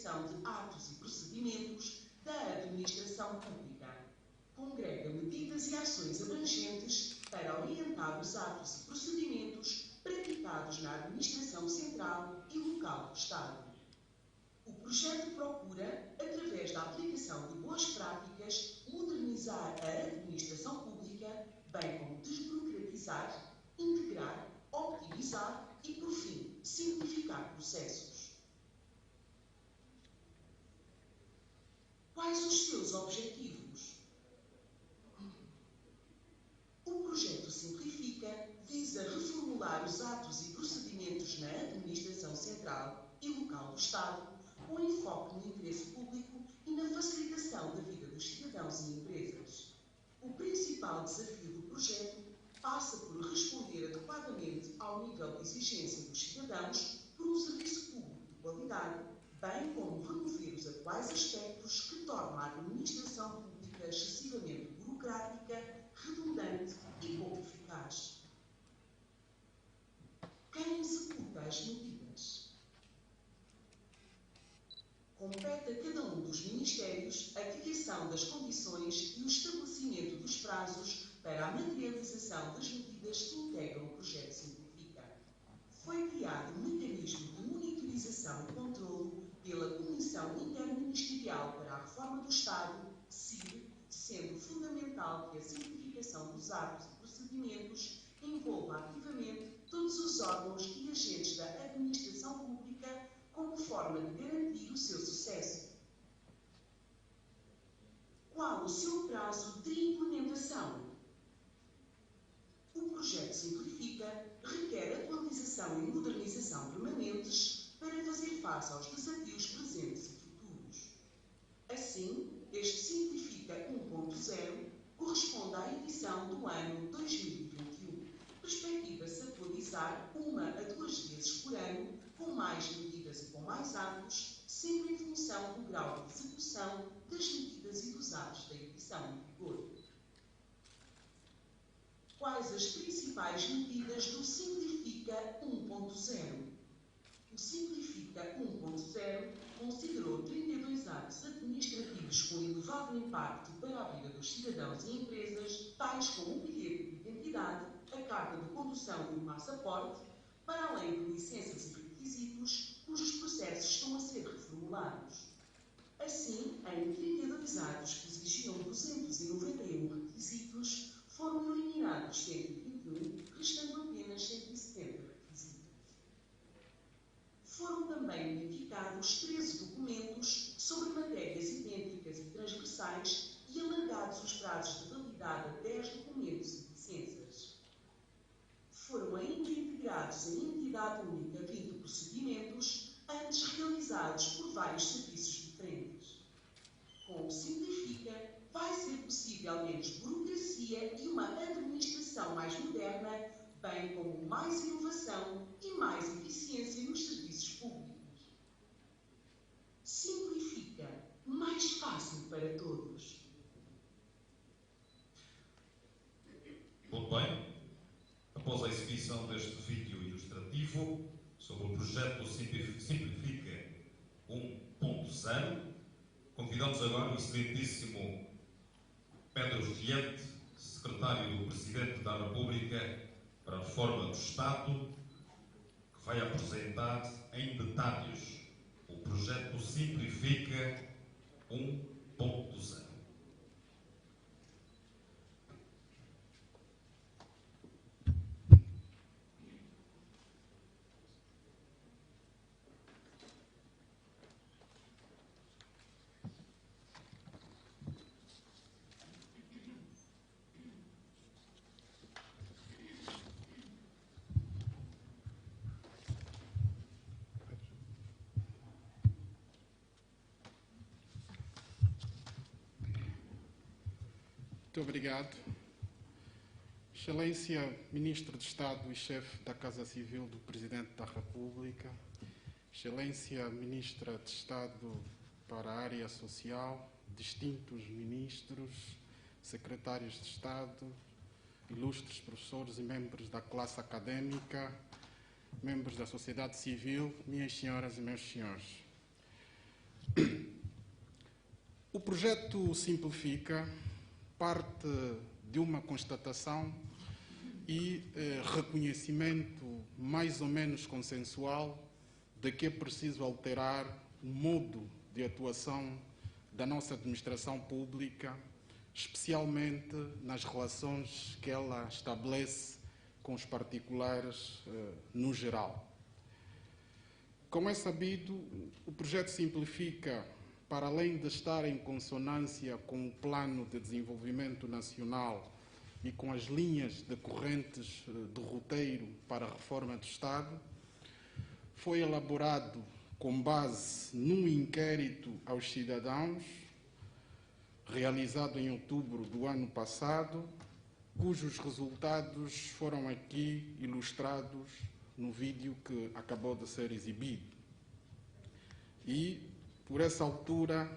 simplificação de atos e procedimentos da administração pública. Congrega medidas e ações abrangentes para orientar os atos e procedimentos praticados na administração central e local do Estado. O projeto procura, através da aplicação de boas práticas, modernizar a administração pública, bem como desburocratizar, integrar, optimizar e, por fim, simplificar processos. Quais os seus objetivos? O projeto Simplifica visa reformular os atos e procedimentos na administração central e local do Estado, com enfoque no interesse público e na facilitação da vida dos cidadãos e empresas. O principal desafio do projeto passa por responder adequadamente ao nível de exigência dos cidadãos por um serviço público de qualidade, bem como remover os atuais aspectos que tornam a administração pública excessivamente burocrática, redundante e pouco eficaz. Quem executa as medidas? Compete a cada um dos ministérios a criação das condições e o estabelecimento dos prazos para a materialização das medidas que integram o projeto Simplifica. Foi criado um mecanismo de monitorização e controlo pela Comissão Interministerial para a Reforma do Estado, CIR, sendo fundamental que a simplificação dos atos e procedimentos envolva ativamente todos os órgãos e agentes da administração pública como forma de garantir o seu sucesso. Qual o seu prazo de implementação? O projeto Simplifica requer atualização e modernização permanentes para fazer face aos desafios presentes e futuros. Assim, este Simplifica 1.0 corresponde à edição do ano 2021. Perspectiva-se atualizar 1 a 2 vezes por ano, com mais medidas e com mais atos, sempre em função do grau de execução das medidas e dos atos da edição em vigor. Quais as principais medidas do Simplifica 1.0? O Simplifica 1.0 considerou 32 atos administrativos com elevado impacto para a vida dos cidadãos e empresas, tais como o bilhete de identidade, a carta de condução e o passaporte, para além de licenças e requisitos, cujos processos estão a ser reformulados. Assim, em 32 atos que exigiam 291 requisitos, foram eliminados 121, restando apenas 170 requisitos. Foram também unificados 13 documentos sobre matérias idênticas e transversais e alargados os prazos de validade a 10 documentos e licenças. Foram ainda integrados em entidade única 20 procedimentos, antes realizados por vários serviços diferentes. Com o Simplifica, vai ser possível menos burocracia e uma administração mais moderna, bem como mais inovação e mais eficiência nos serviços públicos. Simplifica, mais fácil para todos. Muito bem. Após a exibição deste vídeo ilustrativo sobre o projeto Simplifica 1.0, convidamos agora o excelentíssimo Pedro Filhete, secretário do Presidente da República para a Reforma do Estado, que vai apresentar em detalhes o projeto Simplifica 1.0. Muito obrigado. Excelência Ministro de Estado e Chefe da Casa Civil do Presidente da República, Excelência Ministra de Estado para a Área Social, distintos ministros, secretários de Estado, ilustres professores e membros da classe académica, membros da sociedade civil, minhas senhoras e meus senhores. O projeto Simplifica parte de uma constatação e reconhecimento mais ou menos consensual de que é preciso alterar o modo de atuação da nossa administração pública, especialmente nas relações que ela estabelece com os particulares no geral. Como é sabido, o projeto Simplifica, para além de estar em consonância com o Plano de Desenvolvimento Nacional e com as linhas decorrentes do roteiro para a reforma do Estado, foi elaborado com base num inquérito aos cidadãos, realizado em outubro do ano passado, cujos resultados foram aqui ilustrados no vídeo que acabou de ser exibido. E, por essa altura,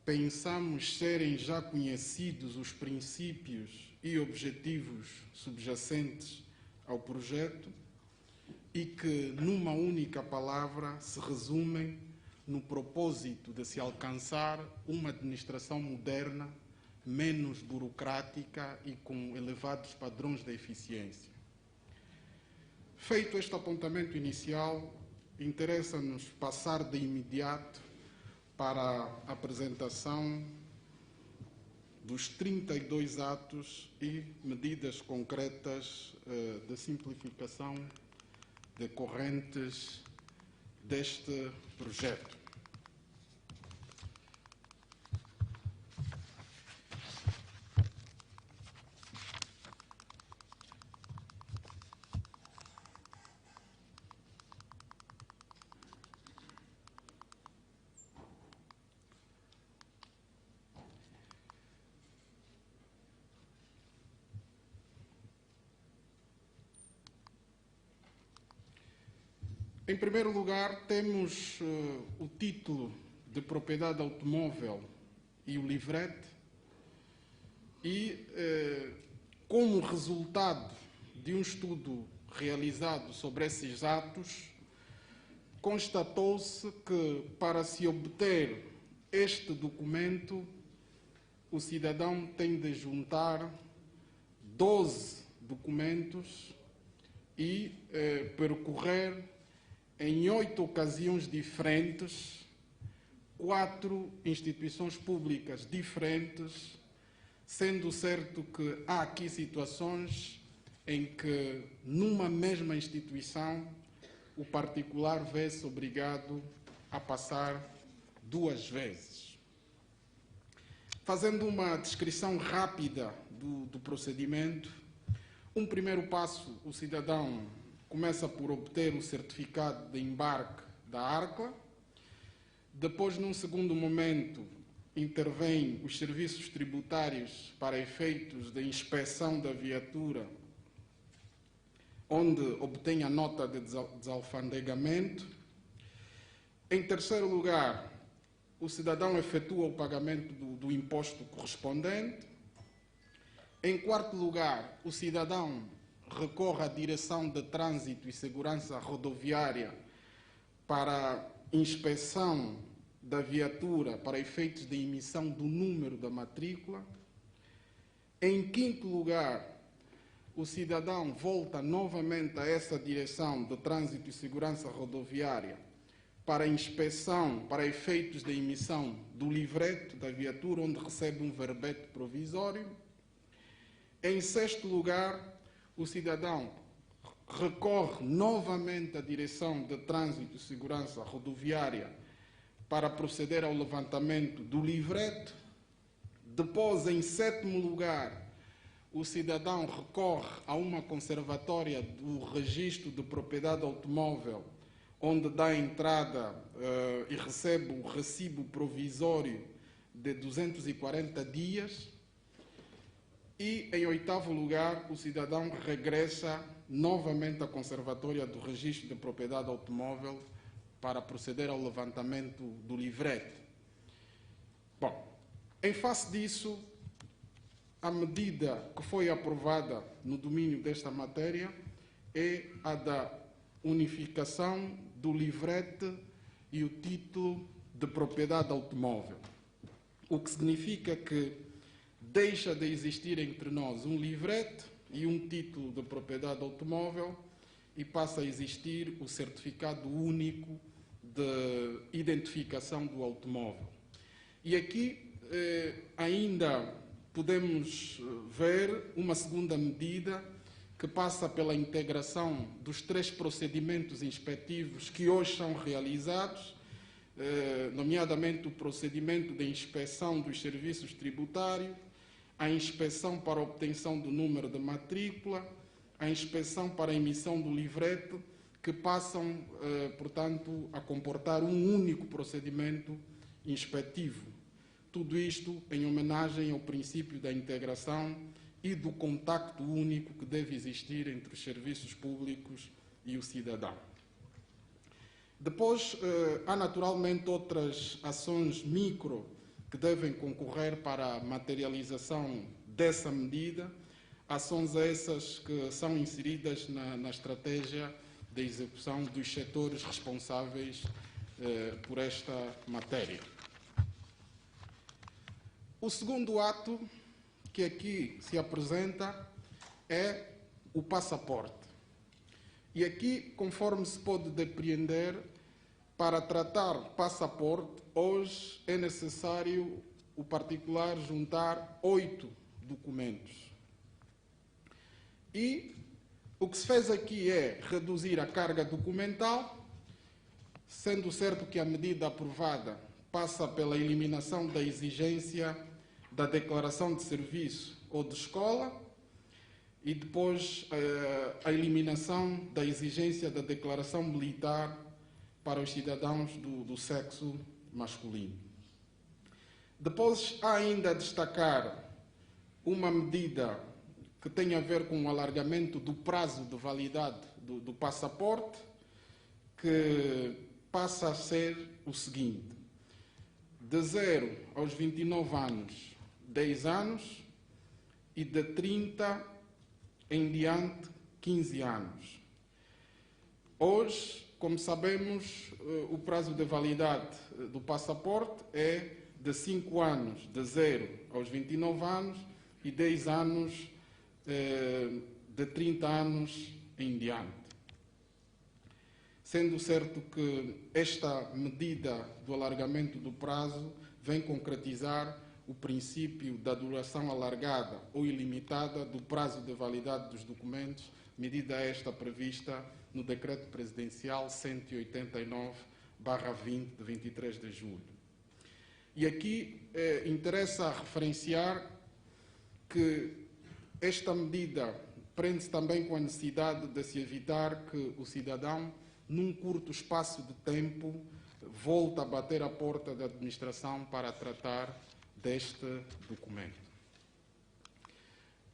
pensamos serem já conhecidos os princípios e objetivos subjacentes ao projeto e que, numa única palavra, se resumem no propósito de se alcançar uma administração moderna, menos burocrática e com elevados padrões de eficiência. Feito este apontamento inicial, interessa-nos passar de imediato para a apresentação dos 32 atos e medidas concretas de simplificação decorrentes deste projeto. Em primeiro lugar, temos o título de propriedade automóvel e o livrete e, como resultado de um estudo realizado sobre esses atos, constatou-se que, para se obter este documento, o cidadão tem de juntar 12 documentos e percorrer em 8 ocasiões diferentes, 4 instituições públicas diferentes, sendo certo que há aqui situações em que, numa mesma instituição, o particular vê-se obrigado a passar 2 vezes. Fazendo uma descrição rápida do procedimento, um primeiro passo, o cidadão começa por obter o certificado de embarque da ARCLA. Depois, num segundo momento, intervêm os serviços tributários para efeitos de inspeção da viatura, onde obtém a nota de desalfandegamento. Em terceiro lugar, o cidadão efetua o pagamento do imposto correspondente. Em quarto lugar, o cidadão recorre à Direção de Trânsito e Segurança Rodoviária para inspeção da viatura para efeitos de emissão do número da matrícula. Em quinto lugar, o cidadão volta novamente a essa Direção de Trânsito e Segurança Rodoviária para inspeção para efeitos de emissão do livrete da viatura, onde recebe um verbete provisório. Em sexto lugar, o cidadão recorre novamente à Direção de Trânsito e Segurança Rodoviária para proceder ao levantamento do livrete. Depois, em sétimo lugar, o cidadão recorre a uma conservatória do registro de propriedade automóvel, onde dá entrada e recebe o recibo provisório de 240 dias. E, em oitavo lugar, o cidadão regressa novamente à conservatória do registro de propriedade automóvel para proceder ao levantamento do livrete. Bom, em face disso, a medida que foi aprovada no domínio desta matéria é a da unificação do livrete e o título de propriedade automóvel, o que significa que deixa de existir entre nós um livrete e um título de propriedade automóvel e passa a existir o certificado único de identificação do automóvel. E aqui ainda podemos ver uma segunda medida que passa pela integração dos 3 procedimentos inspectivos que hoje são realizados, nomeadamente o procedimento de inspeção dos serviços tributários, a inspeção para a obtenção do número de matrícula, a inspeção para a emissão do livrete, que passam, portanto, a comportar um único procedimento inspectivo. Tudo isto em homenagem ao princípio da integração e do contacto único que deve existir entre os serviços públicos e o cidadão. Depois, há naturalmente outras ações micro que devem concorrer para a materialização dessa medida, ações essas que são inseridas na estratégia de execução dos setores responsáveis por esta matéria. O segundo ato que aqui se apresenta é o passaporte. E aqui, conforme se pode depreender, para tratar passaporte, hoje é necessário o particular juntar 8 documentos. E o que se fez aqui é reduzir a carga documental, sendo certo que a medida aprovada passa pela eliminação da exigência da declaração de serviço ou de escola e depois a eliminação da exigência da declaração militar para os cidadãos do sexo masculino. Depois há ainda a destacar uma medida que tem a ver com o alargamento do prazo de validade do passaporte, que passa a ser o seguinte: de 0 aos 29 anos, 10 anos, e de 30 em diante, 15 anos. Hoje, como sabemos, o prazo de validade do passaporte é de 5 anos, de 0 aos 29 anos, e 10 anos, de 30 anos em diante. Sendo certo que esta medida do alargamento do prazo vem concretizar o princípio da duração alargada ou ilimitada do prazo de validade dos documentos, medida esta prevista no Decreto Presidencial 189/20 de 23 de julho. E aqui interessa referenciar que esta medida prende-se também com a necessidade de se evitar que o cidadão, num curto espaço de tempo, volte a bater à porta da administração para tratar deste documento.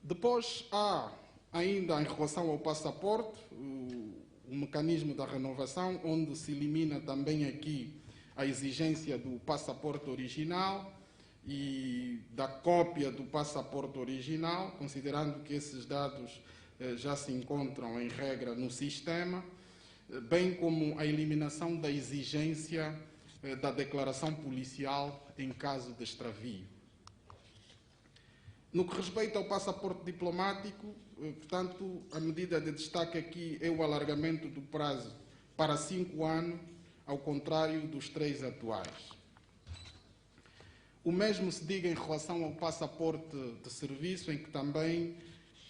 Depois há ainda, em relação ao passaporte, o mecanismo da renovação, onde se elimina também aqui a exigência do passaporte original e da cópia do passaporte original, considerando que esses dados já se encontram em regra no sistema, bem como a eliminação da exigência da declaração policial em caso de extravio. No que respeita ao passaporte diplomático, portanto, a medida de destaque aqui é o alargamento do prazo para 5 anos, ao contrário dos 3 atuais. O mesmo se diga em relação ao passaporte de serviço, em que também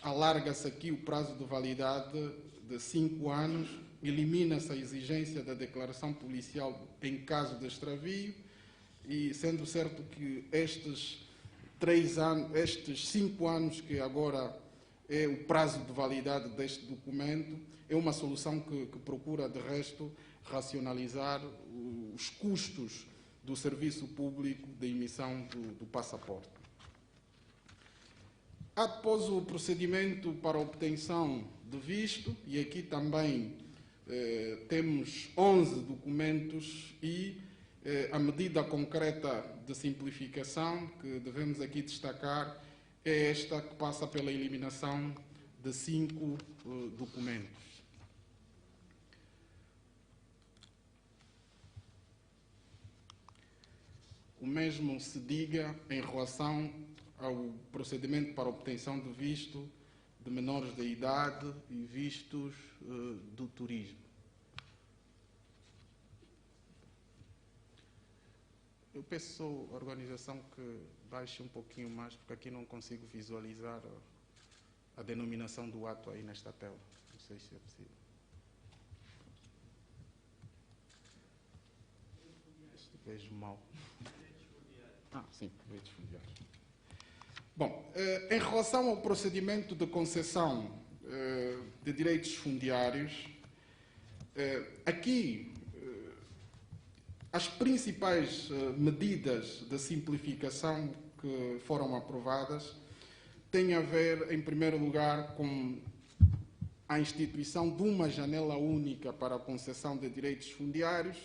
alarga-se aqui o prazo de validade de 5 anos, elimina-se a exigência da declaração policial em caso de extravio, e sendo certo que estes 5 anos que agora é o prazo de validade deste documento, é uma solução que procura, de resto, racionalizar os custos do serviço público de emissão do passaporte. Há depois o procedimento para a obtenção de visto, e aqui também temos 11 documentos e a medida concreta de simplificação que devemos aqui destacar é esta, que passa pela eliminação de 5 documentos. o mesmo se diga em relação ao procedimento para obtenção de visto de menores de idade e vistos do turismo. Eu peço à organização que baixe um pouquinho mais, porque aqui não consigo visualizar a denominação do ato aí nesta tela. Não sei se é possível. Vejo mal. Sim, direitos fundiários. Bom, em relação ao procedimento de concessão de direitos fundiários, aqui as principais medidas de simplificação que foram aprovadas têm a ver, em primeiro lugar, com a instituição de uma janela única para a concessão de direitos fundiários,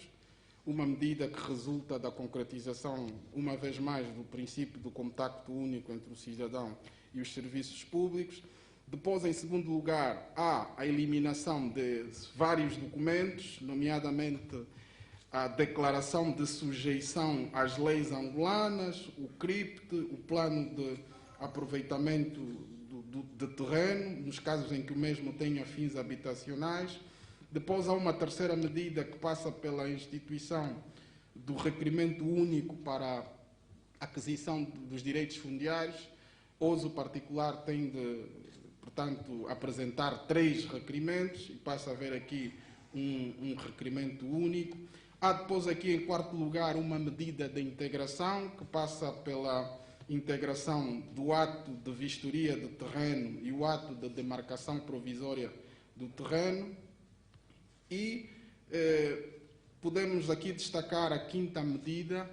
uma medida que resulta da concretização, uma vez mais, do princípio do contacto único entre o cidadão e os serviços públicos. Depois, em segundo lugar, há a eliminação de vários documentos, nomeadamente a declaração de sujeição às leis angolanas, o CRIPT, o plano de aproveitamento de terreno, nos casos em que o mesmo tenha fins habitacionais. Depois há uma terceira medida que passa pela instituição do requerimento único para a aquisição dos direitos fundiários. Hoje o particular tem de, portanto, apresentar 3 requerimentos e passa a haver aqui um requerimento único. Há depois aqui, em quarto lugar, uma medida de integração que passa pela integração do ato de vistoria de terreno e o ato de demarcação provisória do terreno. E podemos aqui destacar a quinta medida,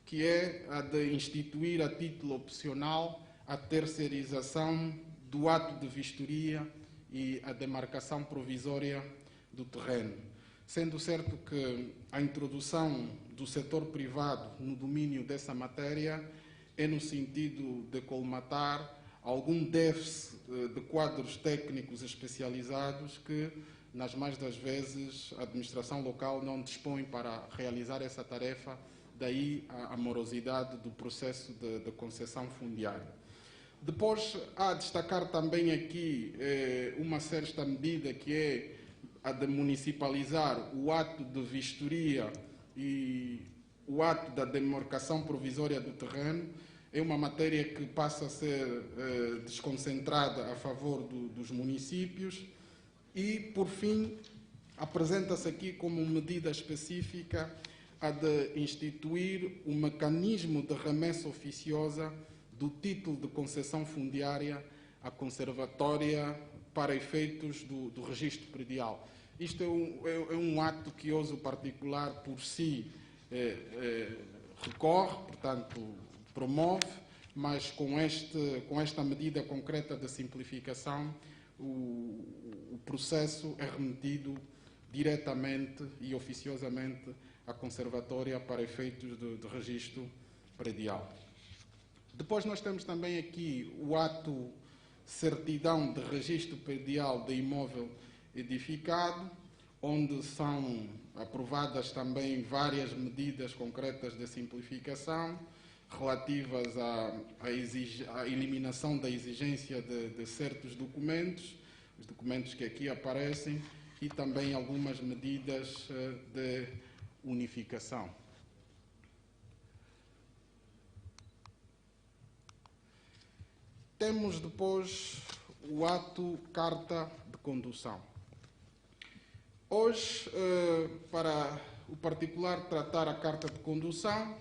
que é a de instituir a título opcional a terceirização do ato de vistoria e a demarcação provisória do terreno. Sendo certo que a introdução do setor privado no domínio dessa matéria é no sentido de colmatar algum déficit de quadros técnicos especializados que, nas mais das vezes, a administração local não dispõe para realizar essa tarefa, daí a morosidade do processo de concessão fundiária. Depois, há a destacar também aqui uma certa medida que é a de municipalizar o ato de vistoria e o ato da demarcação provisória do terreno. É uma matéria que passa a ser desconcentrada a favor dos municípios. E, por fim, apresenta-se aqui como medida específica a de instituir um mecanismo de remessa oficiosa do título de concessão fundiária à conservatória para efeitos do registro predial. Isto é um ato que hoje o particular por si recorre, portanto, promove, mas com esta medida concreta de simplificação, o processo é remetido diretamente e oficiosamente à conservatória para efeitos de registro predial. Depois nós temos também aqui o ato certidão de registro predial de imóvel edificado, onde são aprovadas também várias medidas concretas de simplificação relativas à eliminação da exigência de certos documentos, os documentos que aqui aparecem, e também algumas medidas de unificação. Temos depois o ato Carta de Condução. Hoje, para o particular tratar a Carta de Condução,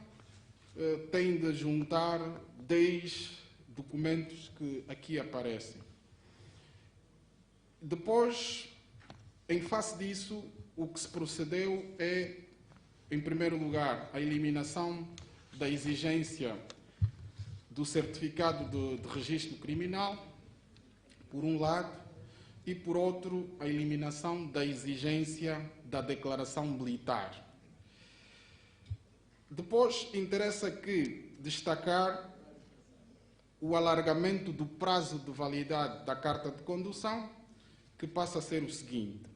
tem de juntar 10 documentos que aqui aparecem. Depois, em face disso, o que se procedeu é, em primeiro lugar, a eliminação da exigência do certificado de registro criminal, por um lado, e, por outro, a eliminação da exigência da declaração militar. Depois, interessa aqui destacar o alargamento do prazo de validade da Carta de Condução, que passa a ser o seguinte: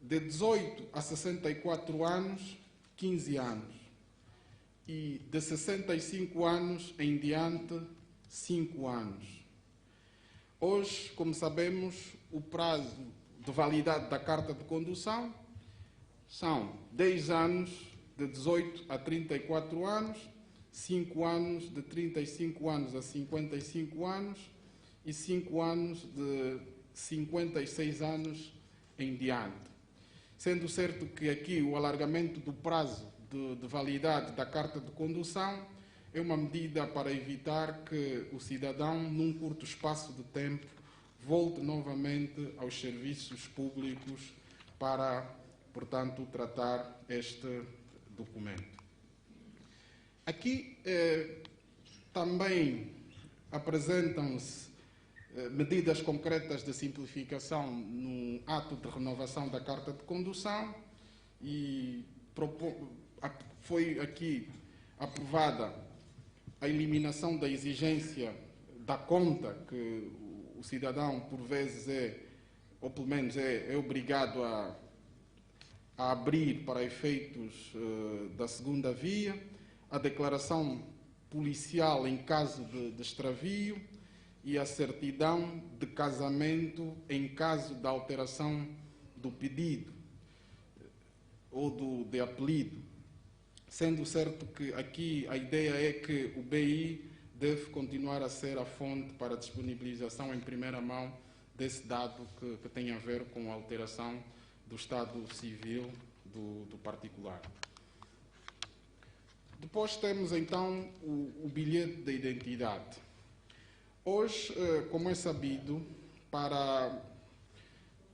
de 18 a 64 anos, 15 anos. e de 65 anos em diante, 5 anos. Hoje, como sabemos, o prazo de validade da carta de condução são 10 anos de 18 a 34 anos, 5 anos de 35 anos a 55 anos e 5 anos de 56 anos em diante. Sendo certo que aqui o alargamento do prazo de validade da carta de condução é uma medida para evitar que o cidadão, num curto espaço de tempo, volte novamente aos serviços públicos para, portanto, tratar este documento. Aqui também apresentam-se medidas concretas de simplificação no ato de renovação da carta de condução e foi aqui aprovada a eliminação da exigência da conta que o cidadão, por vezes, ou pelo menos é obrigado a abrir para efeitos da segunda via, a declaração policial em caso de extravio e a certidão de casamento em caso da alteração do pedido ou de apelido. Sendo certo que aqui a ideia é que o BI deve continuar a ser a fonte para a disponibilização em primeira mão desse dado que tem a ver com a alteração do estado civil do particular. Depois temos então o bilhete de identidade. Hoje, como é sabido, para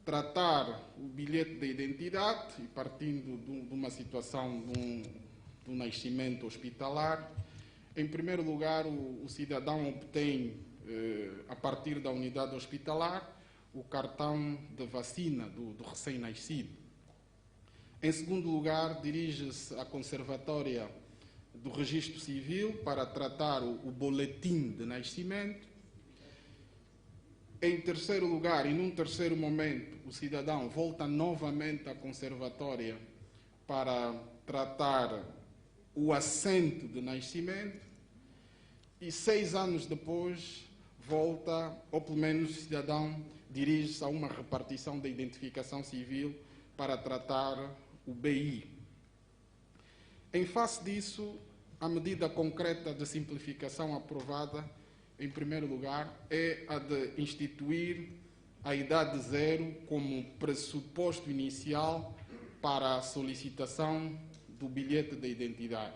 tratar o bilhete de identidade, e partindo de uma situação de um nascimento hospitalar, em primeiro lugar o cidadão obtém, a partir da unidade hospitalar, o cartão de vacina do recém-nascido. Em segundo lugar, dirige-se à conservatória do Registro Civil para tratar o boletim de nascimento. Em terceiro lugar, e num terceiro momento, o cidadão volta novamente à conservatória para tratar o assento de nascimento e 6 anos depois volta, ou pelo menos o cidadão dirige-se a uma repartição da identificação civil para tratar o BI. Em face disso, a medida concreta de simplificação aprovada, em primeiro lugar, é a de instituir a idade zero como pressuposto inicial para a solicitação do bilhete de identidade.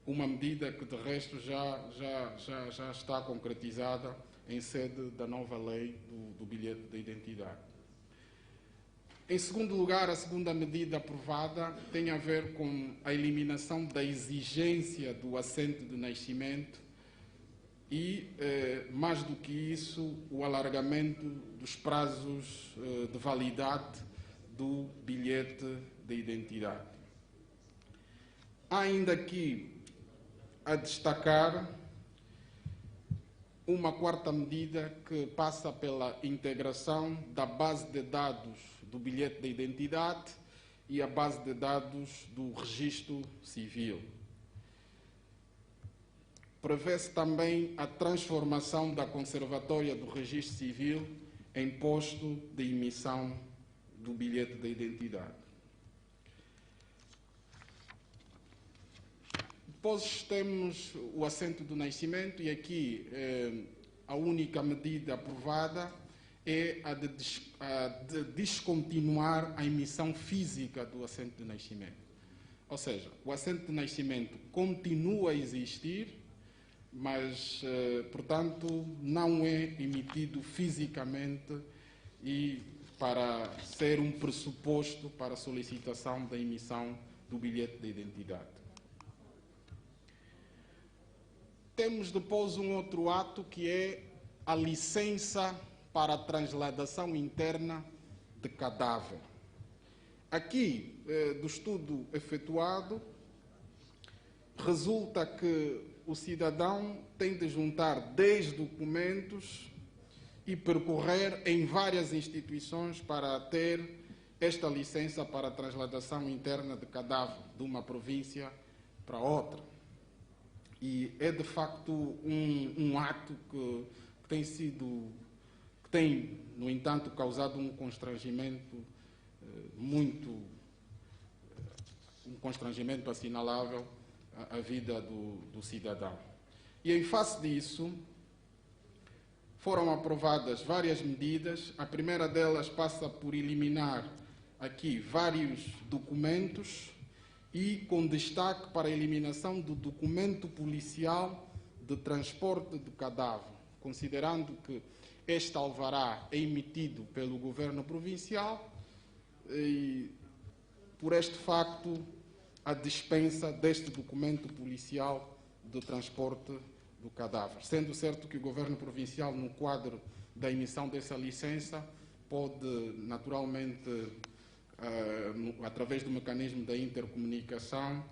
Uma medida que, de resto, já está concretizada em sede da nova lei do bilhete de identidade. Em segundo lugar, a segunda medida aprovada tem a ver com a eliminação da exigência do assento de nascimento e, mais do que isso, o alargamento dos prazos de validade do bilhete de identidade. Há ainda aqui a destacar uma quarta medida que passa pela integração da base de dados do bilhete de identidade e a base de dados do registro civil. Prevê-se também a transformação da conservatória do registro civil em posto de emissão do bilhete de identidade. Depois temos o assento do nascimento e aqui a única medida aprovada é a de descontinuar a emissão física do assento de nascimento. Ou seja, o assento de nascimento continua a existir, mas, portanto, não é emitido fisicamente e para ser um pressuposto para a solicitação da emissão do bilhete de identidade. Temos depois um outro ato que é a licença para a transladação interna de cadáver. Aqui, do estudo efetuado, resulta que o cidadão tem de juntar 10 documentos e percorrer em várias instituições para ter esta licença para a transladação interna de cadáver de uma província para outra. E é de facto um ato que tem, no entanto, causado um constrangimento um constrangimento assinalável à vida do cidadão. E em face disso, foram aprovadas várias medidas. A primeira delas passa por eliminar aqui vários documentos e com destaque para a eliminação do documento policial de transporte de cadáver, considerando que este alvará é emitido pelo governo provincial e, por este facto, a dispensa deste documento policial de transporte do cadáver. Sendo certo que o governo provincial, no quadro da emissão dessa licença, pode naturalmente, através do mecanismo da intercomunicação,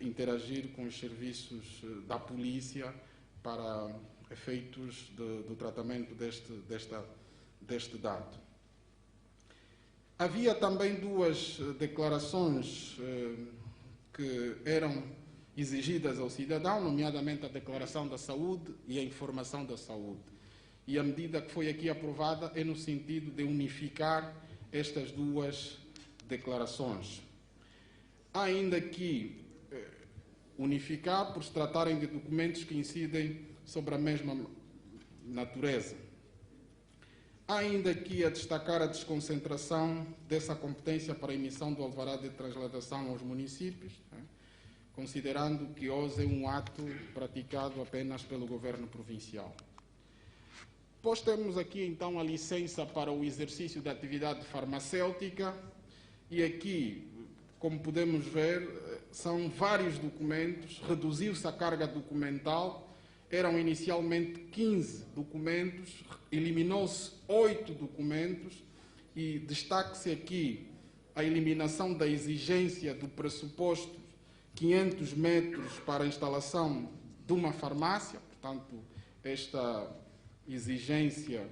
interagir com os serviços da polícia para efeitos do tratamento deste dado. Havia também duas declarações que eram exigidas ao cidadão, nomeadamente a declaração da saúde e a informação da saúde. E a medida que foi aqui aprovada é no sentido de unificar estas duas declarações. Há ainda que unificar por se tratarem de documentos que incidem sobre a mesma natureza. Há ainda aqui a destacar a desconcentração dessa competência para a emissão do alvará de transladação aos municípios, considerando que hoje é um ato praticado apenas pelo governo provincial. Depois temos aqui então a licença para o exercício da atividade farmacêutica e aqui, como podemos ver, são vários documentos, reduziu-se a carga documental, eram inicialmente 15 documentos, eliminou-se 8 documentos e destaque-se aqui a eliminação da exigência do pressuposto 500 metros para a instalação de uma farmácia, portanto, esta exigência,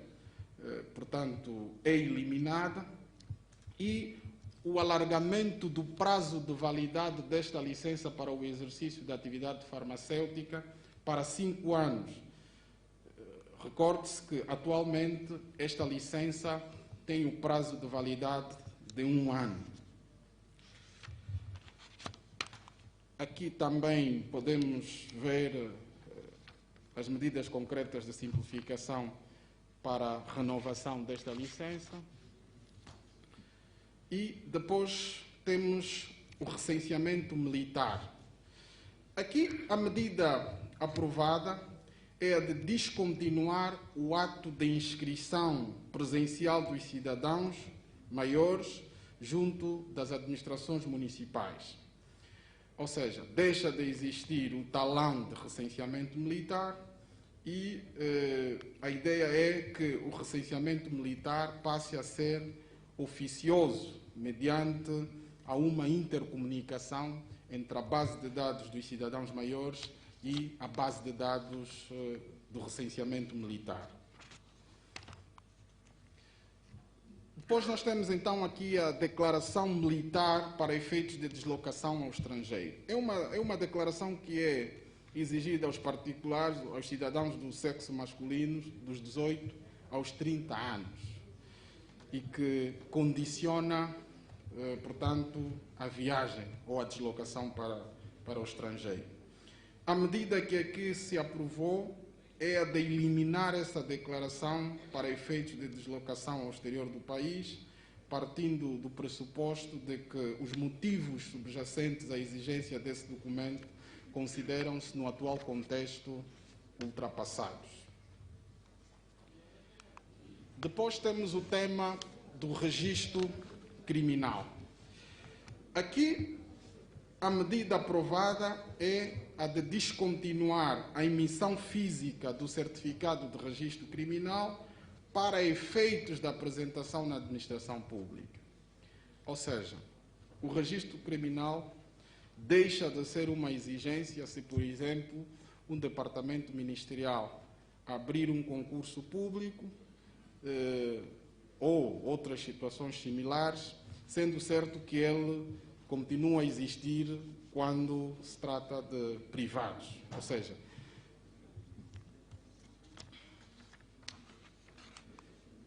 portanto, é eliminada, e o alargamento do prazo de validade desta licença para o exercício da atividade farmacêutica para 5 anos. Recorde-se que, atualmente, esta licença tem o prazo de validade de 1 ano. Aqui também podemos ver as medidas concretas de simplificação para a renovação desta licença. E depois temos o recenseamento militar. Aqui a medida aprovada é a de descontinuar o ato de inscrição presencial dos cidadãos maiores junto das administrações municipais. Ou seja, deixa de existir o talão de recenseamento militar e a ideia é que o recenseamento militar passe a ser oficioso, mediante a uma intercomunicação entre a base de dados dos cidadãos maiores e a base de dados do recenseamento militar. Depois nós temos então aqui a declaração militar para efeitos de deslocação ao estrangeiro. É uma declaração que é exigida aos particulares, aos cidadãos do sexo masculino, dos 18 aos 30 anos, e que condiciona, portanto, a viagem ou a deslocação para o estrangeiro. A medida que aqui se aprovou é a de eliminar essa declaração para efeitos de deslocação ao exterior do país, partindo do pressuposto de que os motivos subjacentes à exigência desse documento consideram-se, no atual contexto, ultrapassados. Depois temos o tema do registro criminal. Aqui, a medida aprovada é a de descontinuar a emissão física do certificado de registro criminal para efeitos da apresentação na administração pública. Ou seja, o registro criminal deixa de ser uma exigência se, por exemplo, um departamento ministerial abrir um concurso público ou outras situações similares, sendo certo que ele continua a existir quando se trata de privados. Ou seja,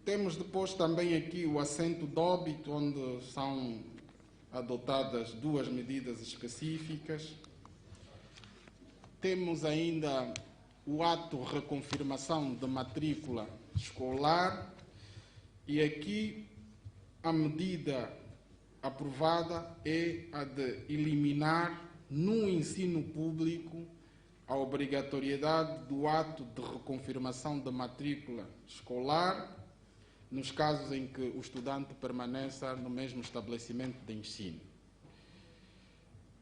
temos depois também aqui o assento de óbito, onde são adotadas duas medidas específicas. Temos ainda o ato de reconfirmação de matrícula escolar, e aqui a medida aprovada é a de eliminar no ensino público a obrigatoriedade do ato de reconfirmação de matrícula escolar nos casos em que o estudante permaneça no mesmo estabelecimento de ensino.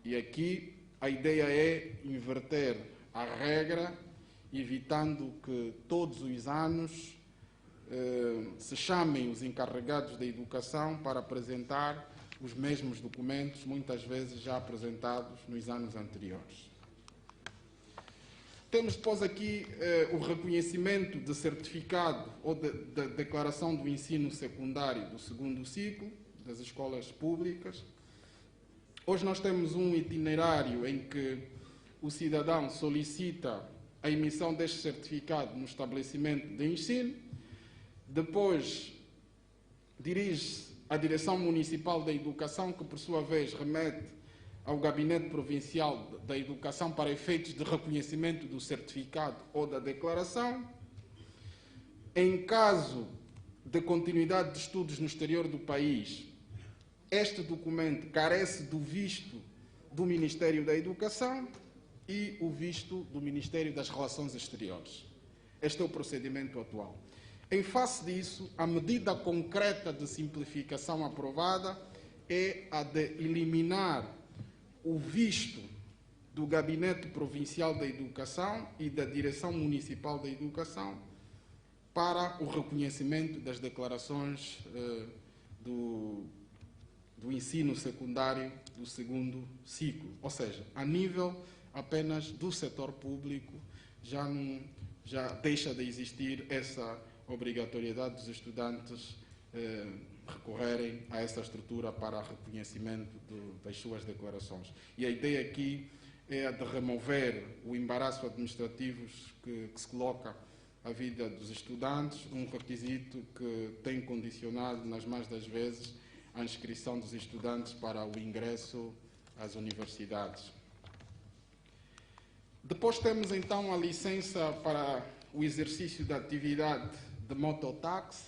E aqui a ideia é inverter a regra, evitando que todos os anos se chamem os encarregados da educação para apresentar os mesmos documentos, muitas vezes já apresentados nos anos anteriores. Temos depois aqui o reconhecimento de certificado ou de declaração do ensino secundário do segundo ciclo das escolas públicas. Hoje nós temos um itinerário em que o cidadão solicita a emissão deste certificado no estabelecimento de ensino, depois dirige-se à Direção Municipal da Educação, que por sua vez remete ao Gabinete Provincial da Educação para efeitos de reconhecimento do certificado ou da declaração. Em caso de continuidade de estudos no exterior do país, este documento carece do visto do Ministério da Educação e o visto do Ministério das Relações Exteriores. Este é o procedimento atual. Em face disso, a medida concreta de simplificação aprovada é a de eliminar o visto do Gabinete Provincial da Educação e da Direção Municipal da Educação para o reconhecimento das declarações do ensino secundário do segundo ciclo. Ou seja, a nível apenas do setor público, já deixa de existir essa obrigatoriedade dos estudantes recorrerem a essa estrutura para reconhecimento das suas declarações. E a ideia aqui é a de remover o embaraço administrativo que se coloca à vida dos estudantes, um requisito que tem condicionado, nas mais das vezes, a inscrição dos estudantes para o ingresso às universidades. Depois temos então a licença para o exercício da atividade de mototáxi,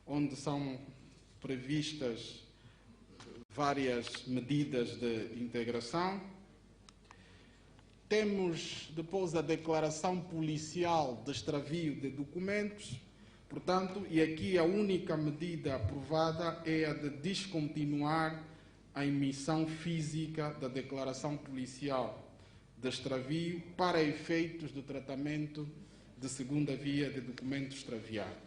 onde são previstas várias medidas de integração. Temos depois a declaração policial de extravio de documentos, portanto, e aqui a única medida aprovada é a de descontinuar a emissão física da declaração policial de extravio para efeitos do tratamento de segunda via de documento extraviado.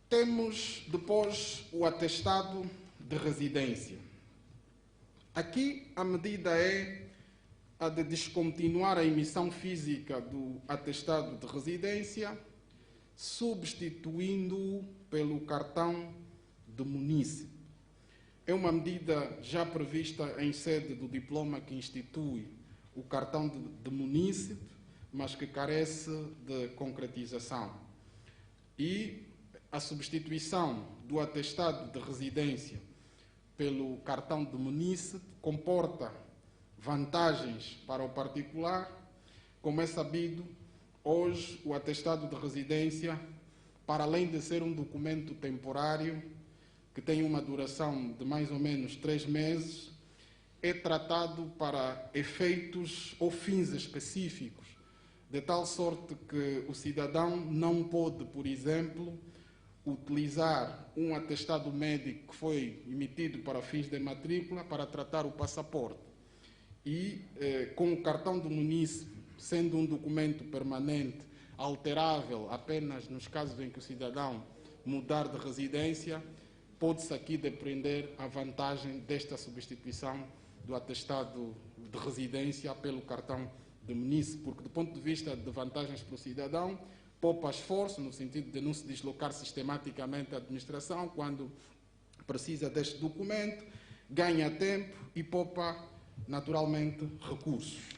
Temos depois o atestado de residência. Aqui a medida é a de descontinuar a emissão física do atestado de residência, substituindo-o pelo cartão de munícipe. É uma medida já prevista em sede do diploma que institui o cartão de munícipe, mas que carece de concretização. E a substituição do atestado de residência pelo cartão de munícipe comporta vantagens para o particular. Como é sabido, hoje o atestado de residência, para além de ser um documento temporário, que tem uma duração de mais ou menos 3 meses, é tratado para efeitos ou fins específicos, de tal sorte que o cidadão não pode, por exemplo, utilizar um atestado médico que foi emitido para fins de matrícula para tratar o passaporte. E com o cartão do munícipe, sendo um documento permanente, alterável apenas nos casos em que o cidadão mudar de residência, pode-se aqui depreender a vantagem desta substituição do atestado de residência pelo cartão de munícipe, porque do ponto de vista de vantagens para o cidadão, poupa esforço, no sentido de não se deslocar sistematicamente à administração quando precisa deste documento, ganha tempo e poupa, naturalmente, recursos.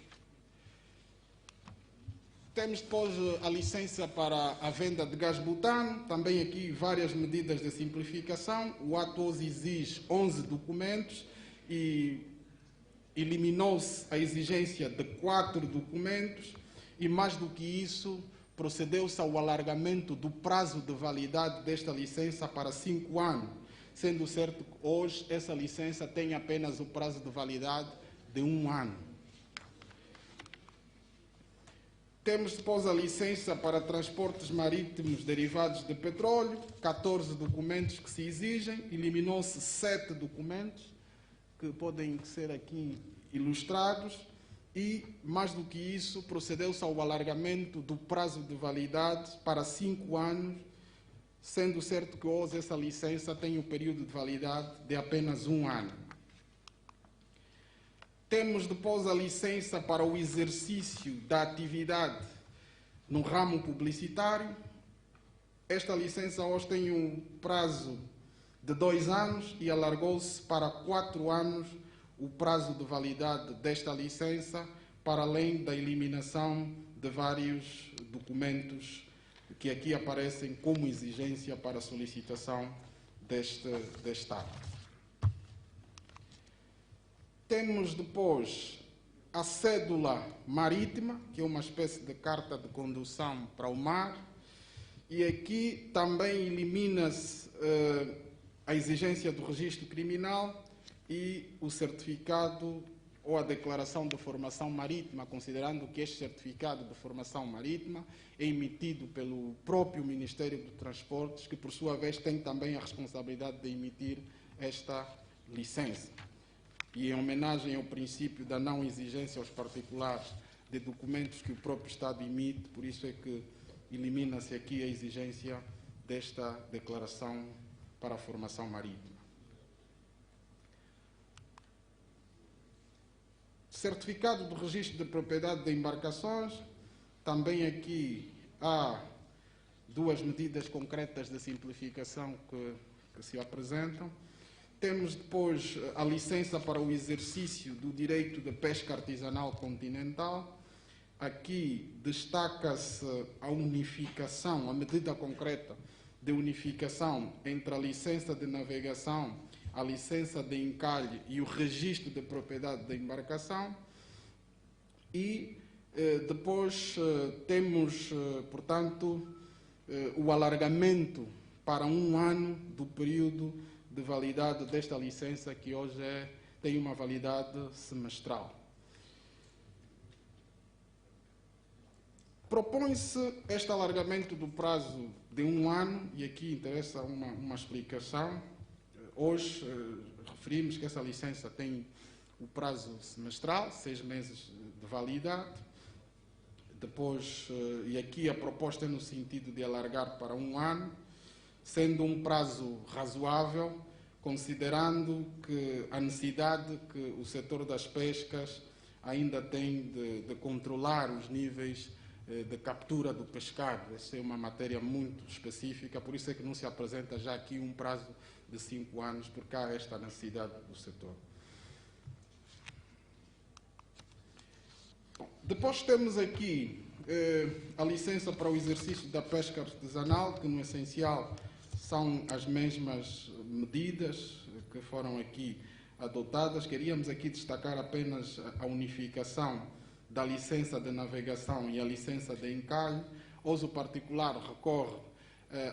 Temos depois a licença para a venda de gás butano, também aqui várias medidas de simplificação. O ato hoje exige 11 documentos e eliminou-se a exigência de 4 documentos e, mais do que isso, procedeu-se ao alargamento do prazo de validade desta licença para 5 anos, sendo certo que hoje essa licença tem apenas o prazo de validade de 1 ano. Temos depois a licença para transportes marítimos derivados de petróleo, 14 documentos que se exigem, eliminou-se 7 documentos que podem ser aqui ilustrados e, mais do que isso, procedeu-se ao alargamento do prazo de validade para 5 anos, sendo certo que hoje essa licença tem o período de validade de apenas 1 ano. Temos depois a licença para o exercício da atividade no ramo publicitário. Esta licença hoje tem um prazo de 2 anos e alargou-se para 4 anos o prazo de validade desta licença, para além da eliminação de vários documentos que aqui aparecem como exigência para a solicitação deste ato. Temos depois a cédula marítima, que é uma espécie de carta de condução para o mar, e aqui também elimina-se a exigência do registro criminal e o certificado ou a declaração de formação marítima, considerando que este certificado de formação marítima é emitido pelo próprio Ministério dos Transportes, que por sua vez tem também a responsabilidade de emitir esta licença. E em homenagem ao princípio da não exigência aos particulares de documentos que o próprio Estado emite, por isso é que elimina-se aqui a exigência desta declaração para a formação marítima. Certificado do registro de propriedade de embarcações, também aqui há 2 medidas concretas de simplificação que se apresentam. Temos depois a licença para o exercício do direito de pesca artesanal continental. Aqui destaca-se a unificação, a medida concreta de unificação entre a licença de navegação, a licença de encalhe e o registro de propriedade da embarcação. E depois temos, portanto, o alargamento para 1 ano do período de validade desta licença, que hoje tem uma validade semestral. Propõe-se este alargamento do prazo de 1 ano, e aqui interessa uma explicação. Hoje referimos que essa licença tem o prazo semestral, 6 meses de validade. Depois, e aqui a proposta é no sentido de alargar para 1 ano, sendo um prazo razoável, considerando que a necessidade que o setor das pescas ainda tem de controlar os níveis de captura do pescado. Essa é uma matéria muito específica, por isso é que não se apresenta já aqui um prazo de 5 anos, porque há esta necessidade do setor. Depois temos aqui a licença para o exercício da pesca artesanal, que no essencial são as mesmas medidas que foram aqui adotadas. Queríamos aqui destacar apenas a unificação da licença de navegação e a licença de encalhe. Hoje o particular recorre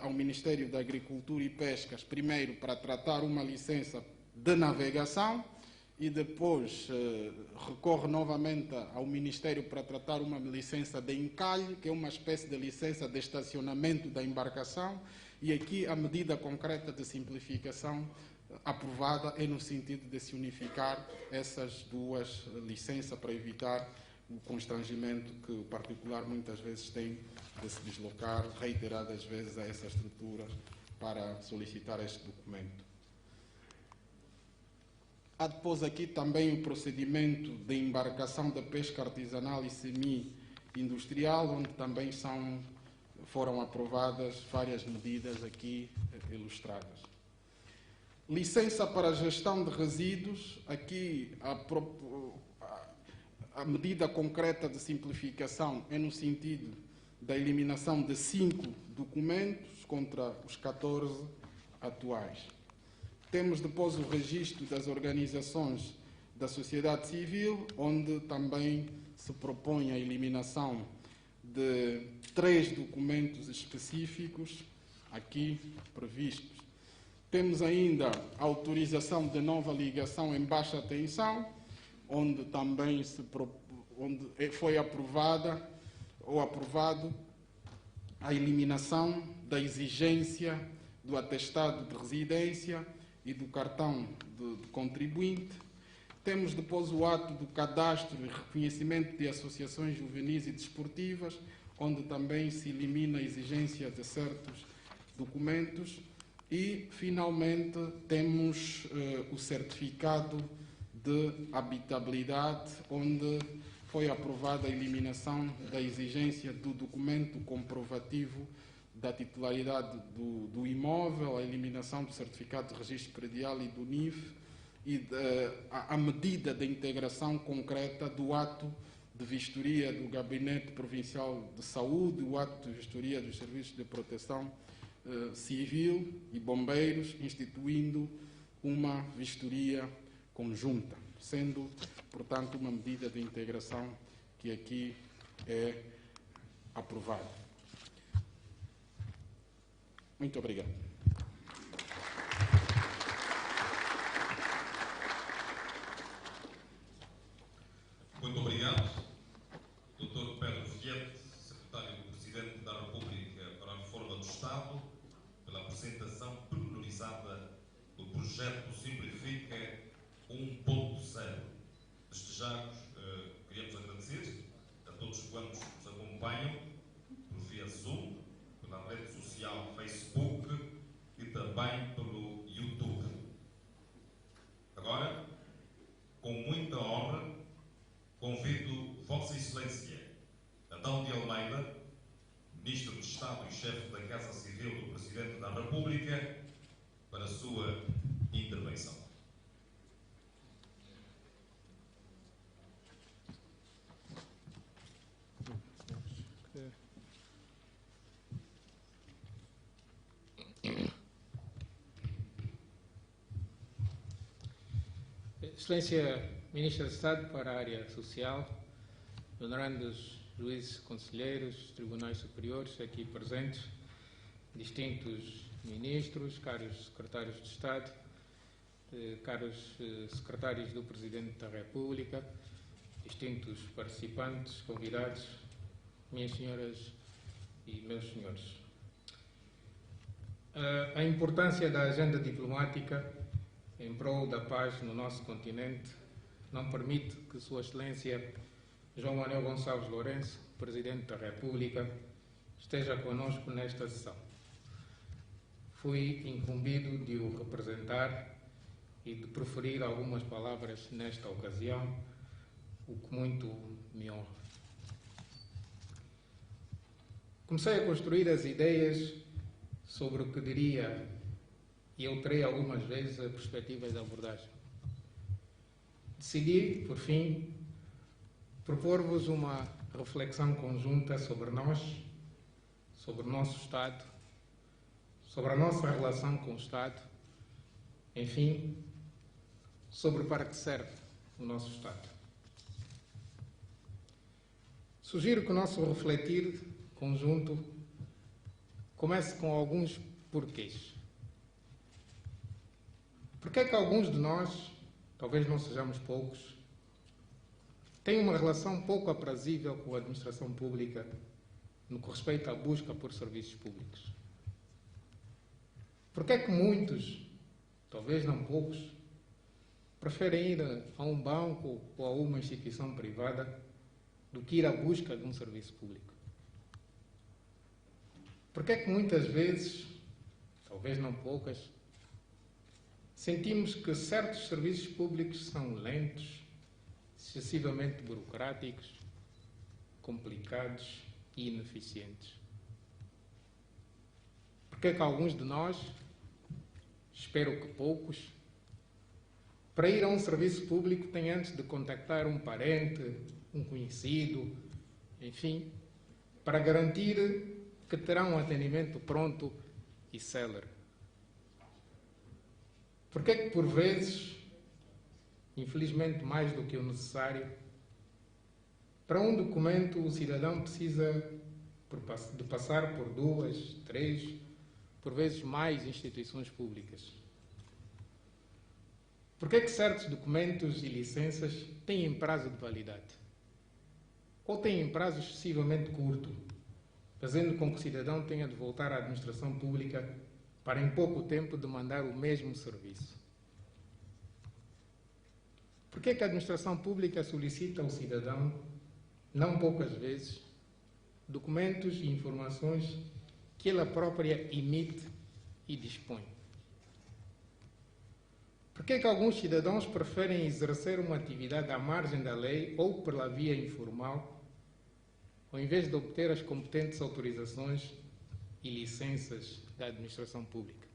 ao Ministério da Agricultura e Pescas, primeiro para tratar uma licença de navegação e depois recorre novamente ao Ministério para tratar uma licença de encalhe, que é uma espécie de licença de estacionamento da embarcação. E aqui a medida concreta de simplificação aprovada é no sentido de se unificar essas 2 licenças para evitar o constrangimento que o particular muitas vezes tem de se deslocar reiteradas vezes a essa estrutura para solicitar este documento. Há depois aqui também o procedimento de embarcação de pesca artesanal e semi-industrial, onde também foram aprovadas várias medidas aqui ilustradas. Licença para a gestão de resíduos. Aqui a medida concreta de simplificação é no sentido da eliminação de 5 documentos contra os 14 atuais. Temos depois o registro das organizações da sociedade civil, onde também se propõe a eliminação de 3 documentos específicos aqui previstos. Temos ainda a autorização de nova ligação em baixa tensão, onde também onde foi aprovado a eliminação da exigência do atestado de residência e do cartão de contribuinte. Temos depois o ato do cadastro e reconhecimento de associações juvenis e desportivas, onde também se elimina a exigência de certos documentos. E, finalmente, temos o certificado de habitabilidade, onde foi aprovada a eliminação da exigência do documento comprovativo da titularidade do imóvel, a eliminação do certificado de registro predial e do NIF, e a medida de integração concreta do ato de vistoria do Gabinete Provincial de Saúde, o ato de vistoria dos Serviços de Proteção Civil e Bombeiros, instituindo uma vistoria conjunta, sendo, portanto, uma medida de integração que aqui é aprovada. Muito obrigado. Muito obrigado. Dr. Pedro Vieite, Secretário do Presidente da República para a Reforma do Estado, pela apresentação pormenorizada do projeto Simplifica 1.0. Desde já queríamos agradecer a todos quantos nos acompanham por via Zoom, pela rede social Facebook e também pelo YouTube. Agora, com muita honra, convido Vossa Excelência Adão de Almeida, Ministro de Estado e Chefe da Casa Civil do Presidente da República, para a sua intervenção. Excelência Ministra de Estado para a área social, honorandos juízes, conselheiros, tribunais superiores aqui presentes, distintos ministros, caros secretários de Estado, caros secretários do Presidente da República, distintos participantes, convidados, minhas senhoras e meus senhores. A importância da agenda diplomática em prol da paz no nosso continente não permite que Sua Excelência João Manuel Gonçalves Lourenço, Presidente da República, esteja conosco nesta sessão. Fui incumbido de o representar e de proferir algumas palavras nesta ocasião, o que muito me honra. Comecei a construir as ideias sobre o que diria, e eu terei algumas vezes a perspectiva de abordagem. Decidi, por fim, propor-vos uma reflexão conjunta sobre nós, sobre o nosso Estado, sobre a nossa relação com o Estado, enfim, sobre para que serve o nosso Estado. Sugiro que o nosso refletir conjunto comece com alguns porquês. Porquê é que alguns de nós, talvez não sejamos poucos, têm uma relação pouco aprazível com a administração pública no que respeita à busca por serviços públicos? Porquê é que muitos, talvez não poucos, preferem ir a um banco ou a uma instituição privada do que ir à busca de um serviço público? Porquê é que muitas vezes, talvez não poucas, sentimos que certos serviços públicos são lentos, excessivamente burocráticos, complicados e ineficientes? Porque é que alguns de nós espero que poucos, para ir a um serviço público têm antes de contactar um parente, um conhecido, enfim, para garantir que terão um atendimento pronto e célere. Porque é que, por vezes, infelizmente mais do que o necessário, para um documento o cidadão precisa de passar por 2, 3, por vezes mais instituições públicas? Por que é que certos documentos e licenças têm prazo de validade? Ou têm prazo excessivamente curto, fazendo com que o cidadão tenha de voltar à administração pública para em pouco tempo demandar o mesmo serviço? Por que é que a administração pública solicita ao cidadão, não poucas vezes, documentos e informações que ela própria emite e dispõe? Por que é que alguns cidadãos preferem exercer uma atividade à margem da lei ou pela via informal, ao invés de obter as competentes autorizações e licenças da administração pública?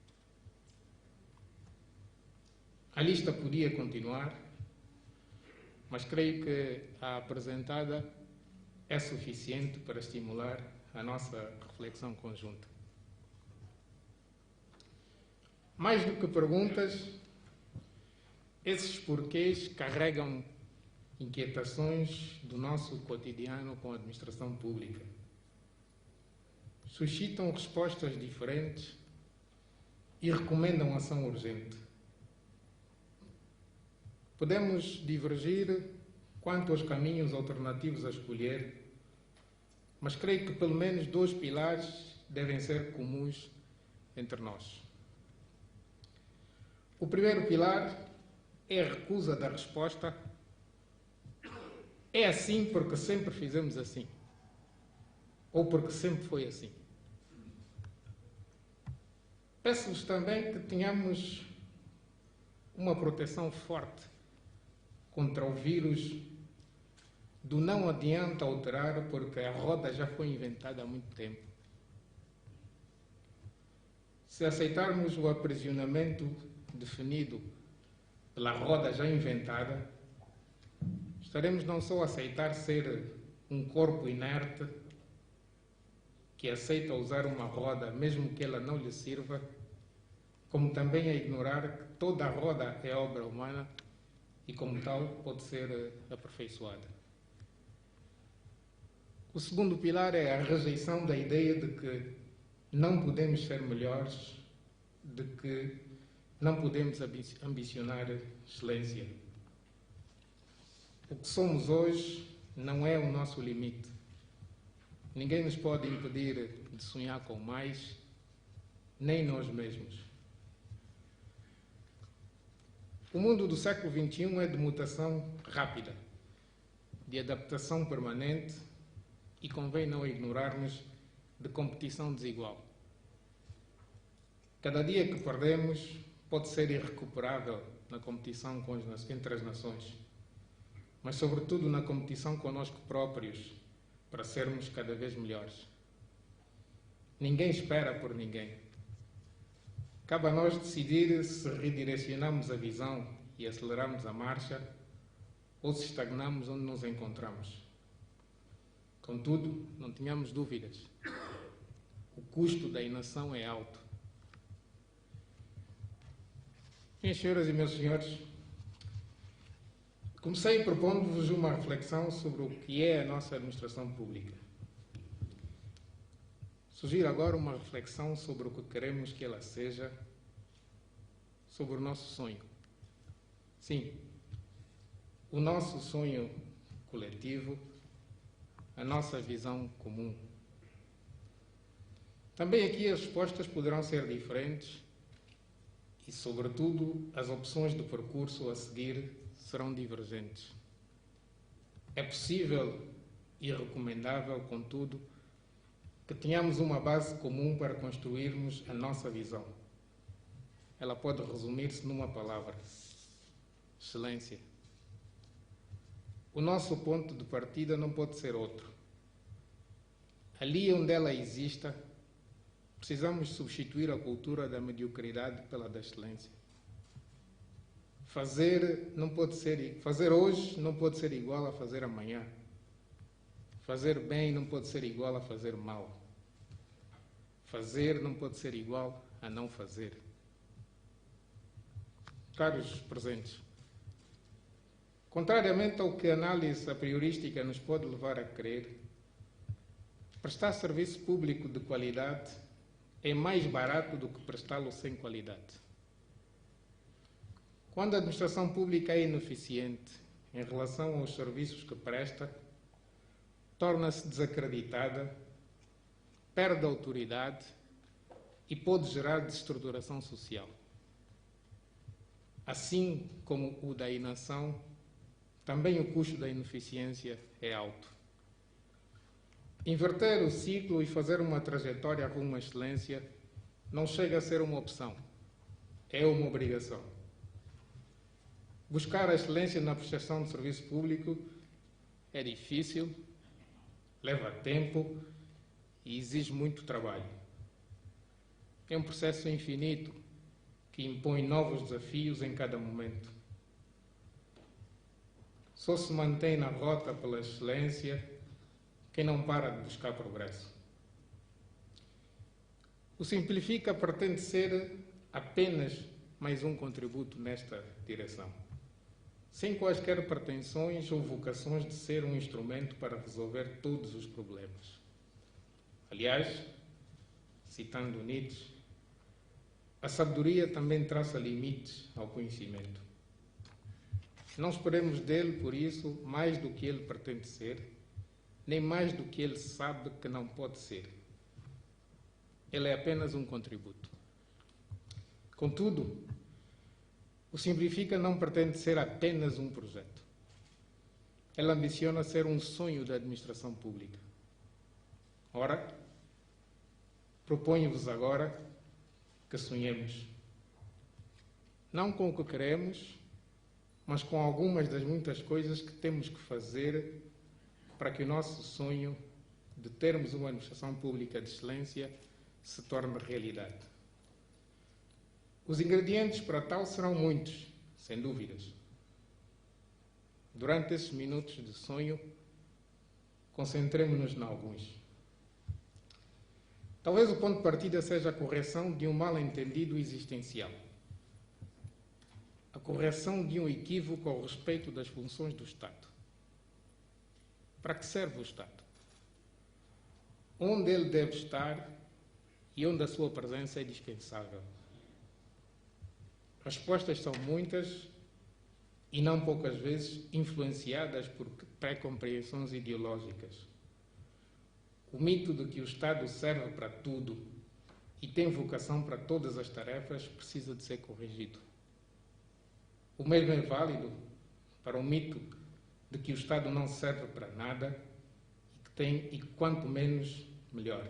A lista podia continuar, mas creio que a apresentada é suficiente para estimular a nossa reflexão conjunta. Mais do que perguntas, esses porquês carregam inquietações do nosso cotidiano com a administração pública. Suscitam respostas diferentes e recomendam ação urgente. Podemos divergir quanto aos caminhos alternativos a escolher, mas creio que pelo menos 2 pilares devem ser comuns entre nós. O primeiro pilar é a recusa da resposta "é assim porque sempre fizemos assim", ou porque sempre foi assim. Peço-vos também que tenhamos uma proteção forte contra o vírus do "não adianta alterar porque a roda já foi inventada há muito tempo". Se aceitarmos o aprisionamento definido pela roda já inventada, estaremos não só a aceitar ser um corpo inerte que aceita usar uma roda mesmo que ela não lhe sirva, como também a ignorar que toda a roda é obra humana e, como tal, pode ser aperfeiçoada. O segundo pilar é a rejeição da ideia de que não podemos ser melhores, de que não podemos ambicionar excelência. O que somos hoje não é o nosso limite. Ninguém nos pode impedir de sonhar com mais, nem nós mesmos. O mundo do século XXI é de mutação rápida, de adaptação permanente e convém não ignorarmos de competição desigual. Cada dia que perdemos pode ser irrecuperável na competição entre as nações, mas sobretudo na competição connosco próprios, para sermos cada vez melhores. Ninguém espera por ninguém. Cabe a nós decidir se redirecionamos a visão e aceleramos a marcha ou se estagnamos onde nos encontramos. Contudo, não tenhamos dúvidas. O custo da inação é alto. Minhas senhoras e meus senhores, comecei propondo-vos uma reflexão sobre o que é a nossa administração pública. Sugiro agora uma reflexão sobre o que queremos que ela seja, sobre o nosso sonho. Sim, o nosso sonho coletivo, a nossa visão comum. Também aqui as respostas poderão ser diferentes e, sobretudo, as opções de percurso a seguir serão divergentes. É possível e recomendável, contudo, que tenhamos uma base comum para construirmos a nossa visão. Ela pode resumir-se numa palavra: excelência. O nosso ponto de partida não pode ser outro. Ali onde ela exista, precisamos substituir a cultura da mediocridade pela da excelência. Fazer hoje não pode ser igual a fazer amanhã. Fazer bem não pode ser igual a fazer mal. Fazer não pode ser igual a não fazer. Caros presentes, contrariamente ao que a análise a priorística nos pode levar a crer, prestar serviço público de qualidade é mais barato do que prestá-lo sem qualidade. Quando a administração pública é ineficiente em relação aos serviços que presta, torna-se desacreditada, perde autoridade e pode gerar destruturação social. Assim como o da inação, também o custo da ineficiência é alto. Inverter o ciclo e fazer uma trajetória rumo à excelência não chega a ser uma opção, é uma obrigação. Buscar a excelência na prestação de serviço público é difícil, leva tempo e exige muito trabalho. É um processo infinito que impõe novos desafios em cada momento. Só se mantém na rota pela excelência quem não para de buscar progresso. O Simplifica pretende ser apenas mais um contributo nesta direção, sem quaisquer pretensões ou vocações de ser um instrumento para resolver todos os problemas. Aliás, citando Nietzsche, a sabedoria também traça limites ao conhecimento. Não esperemos dele, por isso, mais do que ele pretende ser, nem mais do que ele sabe que não pode ser. Ele é apenas um contributo. Contudo, o Simplifica não pretende ser apenas um projeto. Ele ambiciona ser um sonho da administração pública. Ora, proponho-vos agora que sonhemos. Não com o que queremos, mas com algumas das muitas coisas que temos que fazer para que o nosso sonho de termos uma administração pública de excelência se torne realidade. Os ingredientes para tal serão muitos, sem dúvidas. Durante esses minutos de sonho, concentremo-nos em alguns. Talvez o ponto de partida seja a correção de um mal-entendido existencial. A correção de um equívoco ao respeito das funções do Estado. Para que serve o Estado? Onde ele deve estar e onde a sua presença é dispensável? Respostas são muitas e não poucas vezes influenciadas por pré-compreensões ideológicas. O mito de que o Estado serve para tudo e tem vocação para todas as tarefas precisa de ser corrigido. O mesmo é válido para o mito de que o Estado não serve para nada e que quanto menos, melhor.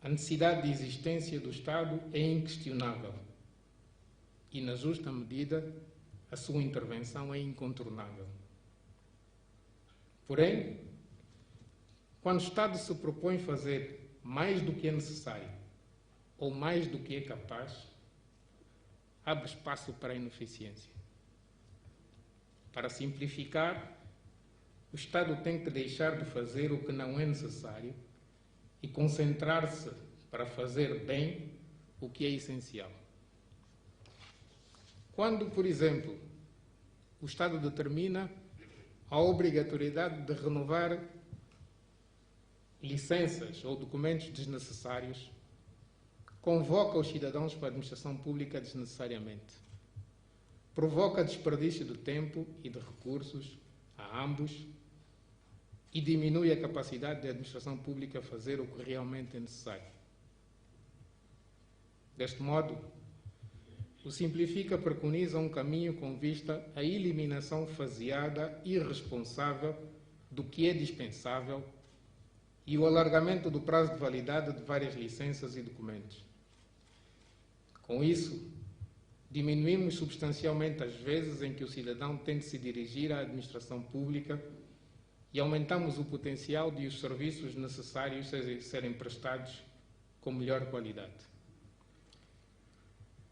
A necessidade de existência do Estado é inquestionável e, na justa medida, a sua intervenção é incontornável. Porém, quando o Estado se propõe fazer mais do que é necessário ou mais do que é capaz, abre espaço para a ineficiência. Para simplificar, o Estado tem que deixar de fazer o que não é necessário e concentrar-se para fazer bem o que é essencial. Quando, por exemplo, o Estado determina a obrigatoriedade de renovar licenças ou documentos desnecessários, convoca os cidadãos para a administração pública desnecessariamente. Provoca desperdício de tempo e de recursos a ambos e diminui a capacidade da administração pública a fazer o que realmente é necessário. Deste modo, o Simplifica preconiza um caminho com vista à eliminação faseada e irresponsável do que é dispensável e o alargamento do prazo de validade de várias licenças e documentos. Com isso, diminuímos substancialmente as vezes em que o cidadão tem de se dirigir à administração pública e aumentamos o potencial de os serviços necessários serem prestados com melhor qualidade.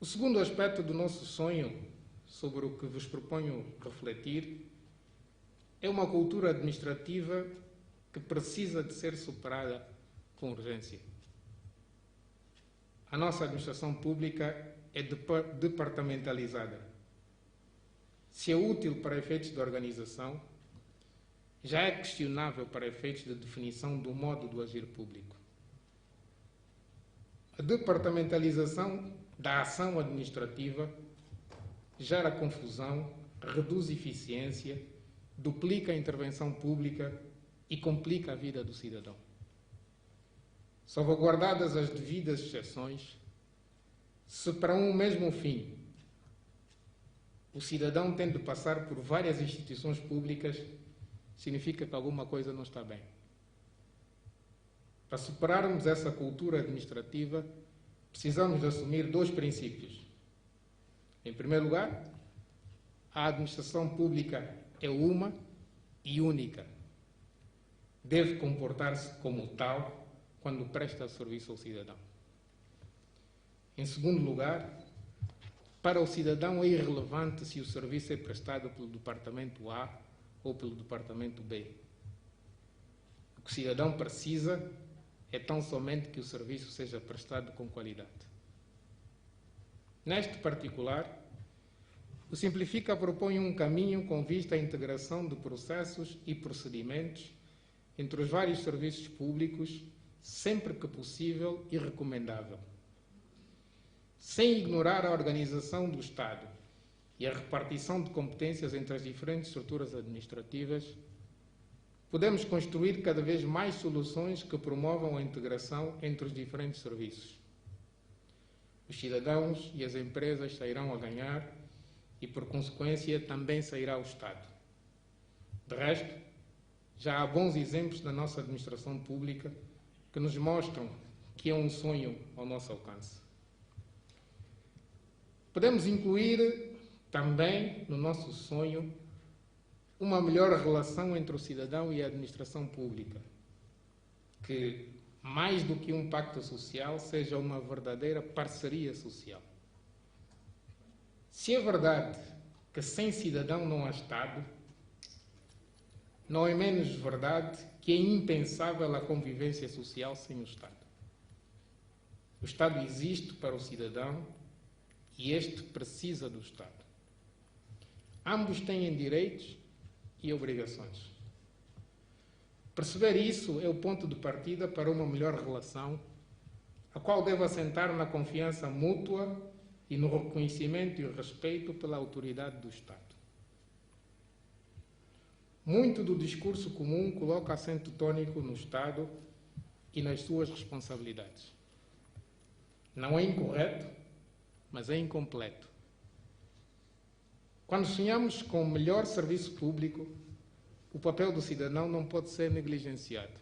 O segundo aspecto do nosso sonho, sobre o que vos proponho refletir, é uma cultura administrativa que precisa de ser superada com urgência. A nossa administração pública é departamentalizada. Se é útil para efeitos de organização, já é questionável para efeitos de definição do modo do agir público. A departamentalização da ação administrativa gera confusão, reduz eficiência, duplica a intervenção pública e complica a vida do cidadão. Salvaguardadas as devidas exceções, se para um mesmo fim o cidadão tem de passar por várias instituições públicas, significa que alguma coisa não está bem. Para superarmos essa cultura administrativa, precisamos de assumir dois princípios. Em primeiro lugar, a administração pública é uma e única. Deve comportar-se como tal quando presta serviço ao cidadão. Em segundo lugar, para o cidadão é irrelevante se o serviço é prestado pelo departamento A ou pelo departamento B. O que o cidadão precisa é tão somente que o serviço seja prestado com qualidade. Neste particular, o Simplifica propõe um caminho com vista à integração de processos e procedimentos entre os vários serviços públicos, sempre que possível e recomendável. Sem ignorar a organização do Estado e a repartição de competências entre as diferentes estruturas administrativas, podemos construir cada vez mais soluções que promovam a integração entre os diferentes serviços. Os cidadãos e as empresas sairão a ganhar e, por consequência, também sairá o Estado. De resto, já há bons exemplos da nossa administração pública que nos mostram que é um sonho ao nosso alcance. Podemos incluir também no nosso sonho uma melhor relação entre o cidadão e a administração pública, que, mais do que um pacto social, seja uma verdadeira parceria social. Se é verdade que sem cidadão não há Estado, não é menos verdade que é impensável a convivência social sem o Estado. O Estado existe para o cidadão e este precisa do Estado. Ambos têm direitos e obrigações. Perceber isso é o ponto de partida para uma melhor relação, a qual deve assentar na confiança mútua e no reconhecimento e respeito pela autoridade do Estado. Muito do discurso comum coloca acento tónico no Estado e nas suas responsabilidades. Não é incorreto, mas é incompleto. Quando sonhamos com o melhor serviço público, o papel do cidadão não pode ser negligenciado.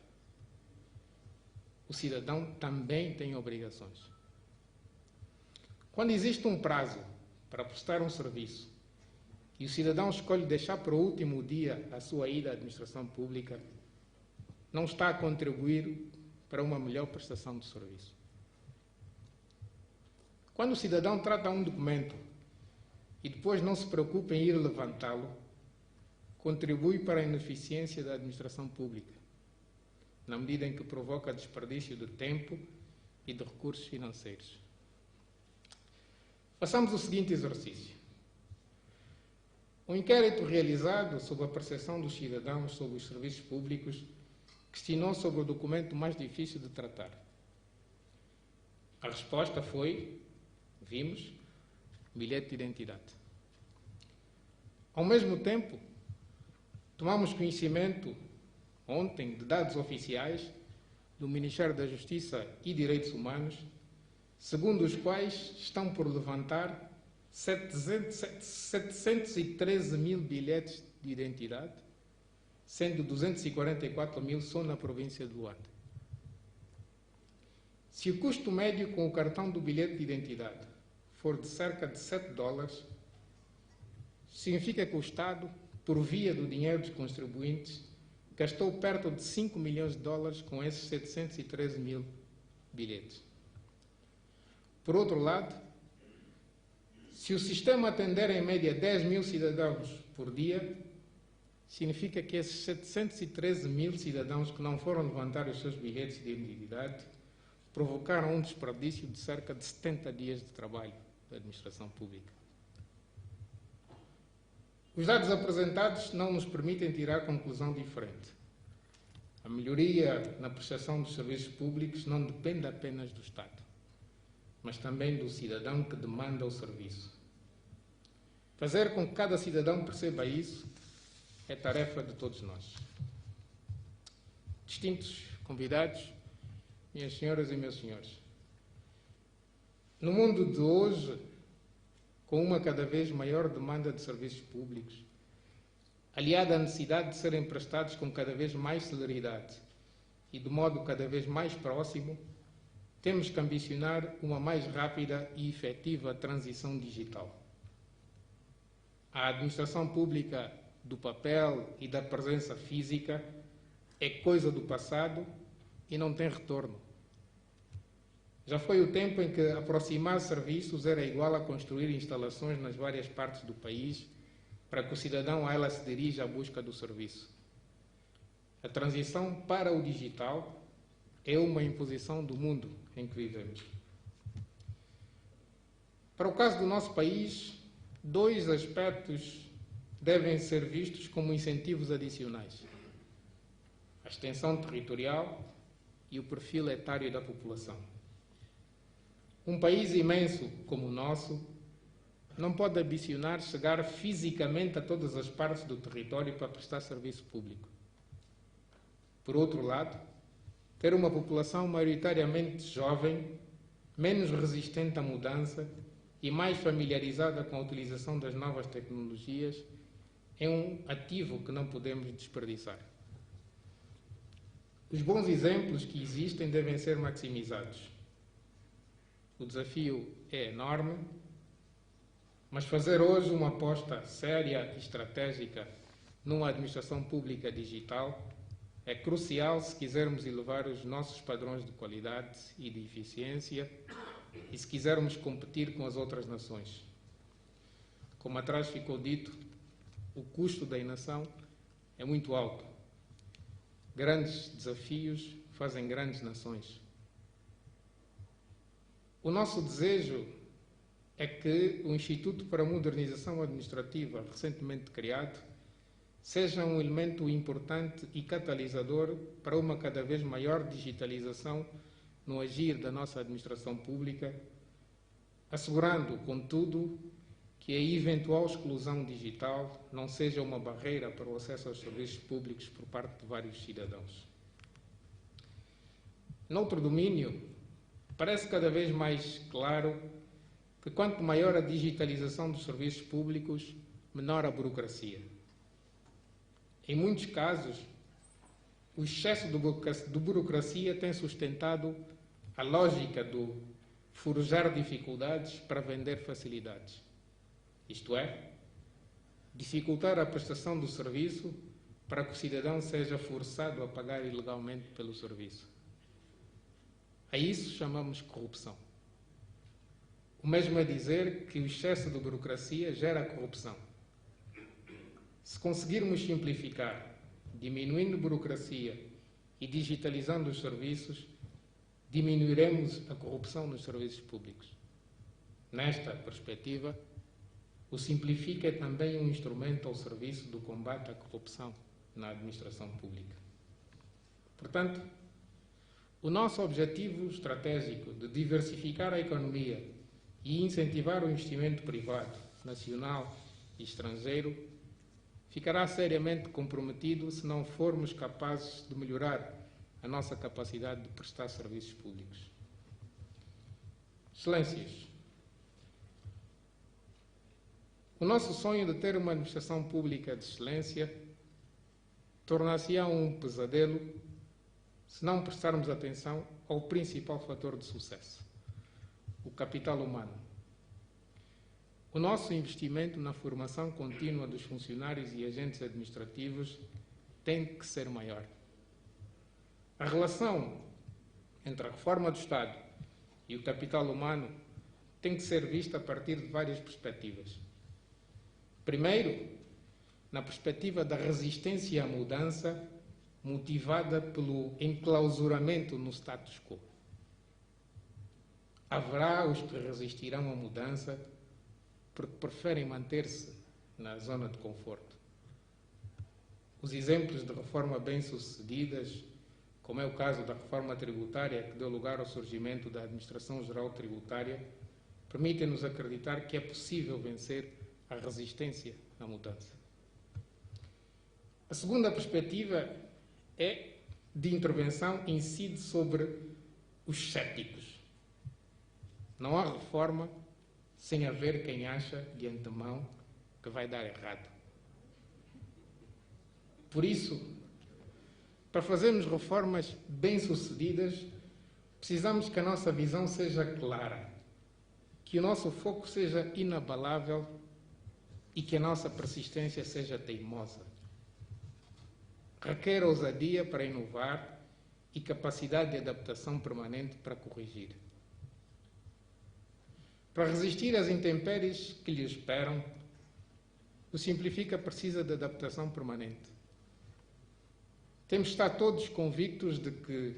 O cidadão também tem obrigações. Quando existe um prazo para prestar um serviço e o cidadão escolhe deixar para o último dia a sua ida à administração pública, não está a contribuir para uma melhor prestação de serviço. Quando o cidadão trata um documento e depois não se preocupa em ir levantá-lo, contribui para a ineficiência da administração pública, na medida em que provoca desperdício de tempo e de recursos financeiros. Façamos o seguinte exercício. Um inquérito realizado sobre a percepção dos cidadãos sobre os serviços públicos questionou sobre o documento mais difícil de tratar. A resposta foi, vimos, bilhete de identidade. Ao mesmo tempo, tomamos conhecimento ontem de dados oficiais do Ministério da Justiça e Direitos Humanos, segundo os quais estão por levantar 713 mil bilhetes de identidade, sendo 244 mil só na província de Luanda. Se o custo médio com o cartão do bilhete de identidade for de cerca de $7, significa que o Estado, por via do dinheiro dos contribuintes, gastou perto de $5 milhões com esses 713 mil bilhetes. Por outro lado, se o sistema atender em média 10 mil cidadãos por dia, significa que esses 713 mil cidadãos que não foram levantar os seus bilhetes de identidade provocaram um desperdício de cerca de 70 dias de trabalho da administração pública. Os dados apresentados não nos permitem tirar conclusão diferente. A melhoria na prestação dos serviços públicos não depende apenas do Estado, mas também do cidadão que demanda o serviço. Fazer com que cada cidadão perceba isso é tarefa de todos nós. Distintos convidados, minhas senhoras e meus senhores, no mundo de hoje, com uma cada vez maior demanda de serviços públicos, aliada à necessidade de serem prestados com cada vez mais celeridade e de modo cada vez mais próximo, temos que ambicionar uma mais rápida e efetiva transição digital. A administração pública do papel e da presença física é coisa do passado e não tem retorno. Já foi o tempo em que aproximar serviços era igual a construir instalações nas várias partes do país para que o cidadão a ela se dirija à busca do serviço. A transição para o digital é uma imposição do mundo em que vivemos. Para o caso do nosso país, 2 aspectos devem ser vistos como incentivos adicionais: a extensão territorial e o perfil etário da população. Um país imenso como o nosso não pode ambicionar chegar fisicamente a todas as partes do território para prestar serviço público. Por outro lado, ter uma população maioritariamente jovem, menos resistente à mudança e mais familiarizada com a utilização das novas tecnologias é um ativo que não podemos desperdiçar. Os bons exemplos que existem devem ser maximizados. O desafio é enorme, mas fazer hoje uma aposta séria e estratégica numa administração pública digital é crucial se quisermos elevar os nossos padrões de qualidade e de eficiência e se quisermos competir com as outras nações. Como atrás ficou dito, o custo da inação é muito alto. Grandes desafios fazem grandes nações. O nosso desejo é que o Instituto para a Modernização Administrativa, recentemente criado, seja um elemento importante e catalisador para uma cada vez maior digitalização no agir da nossa administração pública, assegurando, contudo, que a eventual exclusão digital não seja uma barreira para o acesso aos serviços públicos por parte de vários cidadãos. Noutro domínio, parece cada vez mais claro que quanto maior a digitalização dos serviços públicos, menor a burocracia. Em muitos casos, o excesso de burocracia tem sustentado a lógica do forjar dificuldades para vender facilidades. Isto é, dificultar a prestação do serviço para que o cidadão seja forçado a pagar ilegalmente pelo serviço. A isso chamamos corrupção. O mesmo é dizer que o excesso de burocracia gera corrupção. Se conseguirmos simplificar, diminuindo a burocracia e digitalizando os serviços, diminuiremos a corrupção nos serviços públicos. Nesta perspectiva, o Simplifica é também um instrumento ao serviço do combate à corrupção na administração pública. Portanto, o nosso objetivo estratégico de diversificar a economia e incentivar o investimento privado, nacional e estrangeiro, ficará seriamente comprometido se não formos capazes de melhorar a nossa capacidade de prestar serviços públicos. Excelências, o nosso sonho de ter uma administração pública de excelência tornar-se-á um pesadelo se não prestarmos atenção ao principal fator de sucesso, o capital humano. O nosso investimento na formação contínua dos funcionários e agentes administrativos tem que ser maior. A relação entre a reforma do Estado e o capital humano tem que ser vista a partir de várias perspectivas. Primeiro, na perspectiva da resistência à mudança motivada pelo enclausuramento no status quo. Haverá os que resistirão à mudança porque preferem manter-se na zona de conforto. Os exemplos de reforma bem-sucedidas, como é o caso da reforma tributária que deu lugar ao surgimento da Administração Geral Tributária, permitem-nos acreditar que é possível vencer a resistência à mudança. A segunda perspectiva é de intervenção, incide sobre os céticos. Não há reforma sem haver quem acha de antemão que vai dar errado. Por isso, para fazermos reformas bem-sucedidas, precisamos que a nossa visão seja clara, que o nosso foco seja inabalável e que a nossa persistência seja teimosa. Requer ousadia para inovar e capacidade de adaptação permanente para corrigir. Para resistir às intempéries que lhe esperam, o Simplifica precisa de adaptação permanente. Temos de estar todos convictos de que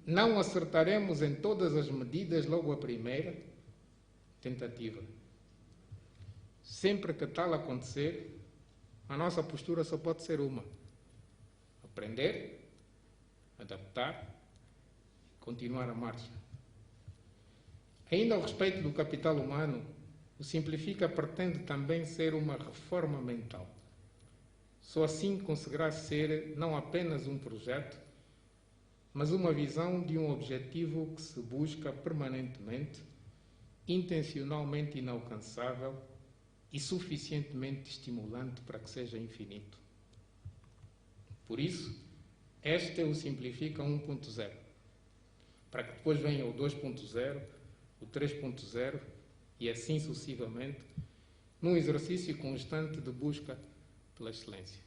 não acertaremos em todas as medidas logo à primeira tentativa. Sempre que tal acontecer, a nossa postura só pode ser uma: aprender, adaptar, continuar a marcha. Ainda ao respeito do capital humano, o Simplifica pretende também ser uma reforma mental. Só assim conseguirá ser não apenas um projeto, mas uma visão de um objetivo que se busca permanentemente, intencionalmente inalcançável e suficientemente estimulante para que seja infinito. Por isso, este é o Simplifica 1.0, para que depois venha o 2.0, o 3.0 e assim sucessivamente, num exercício constante de busca pela excelência.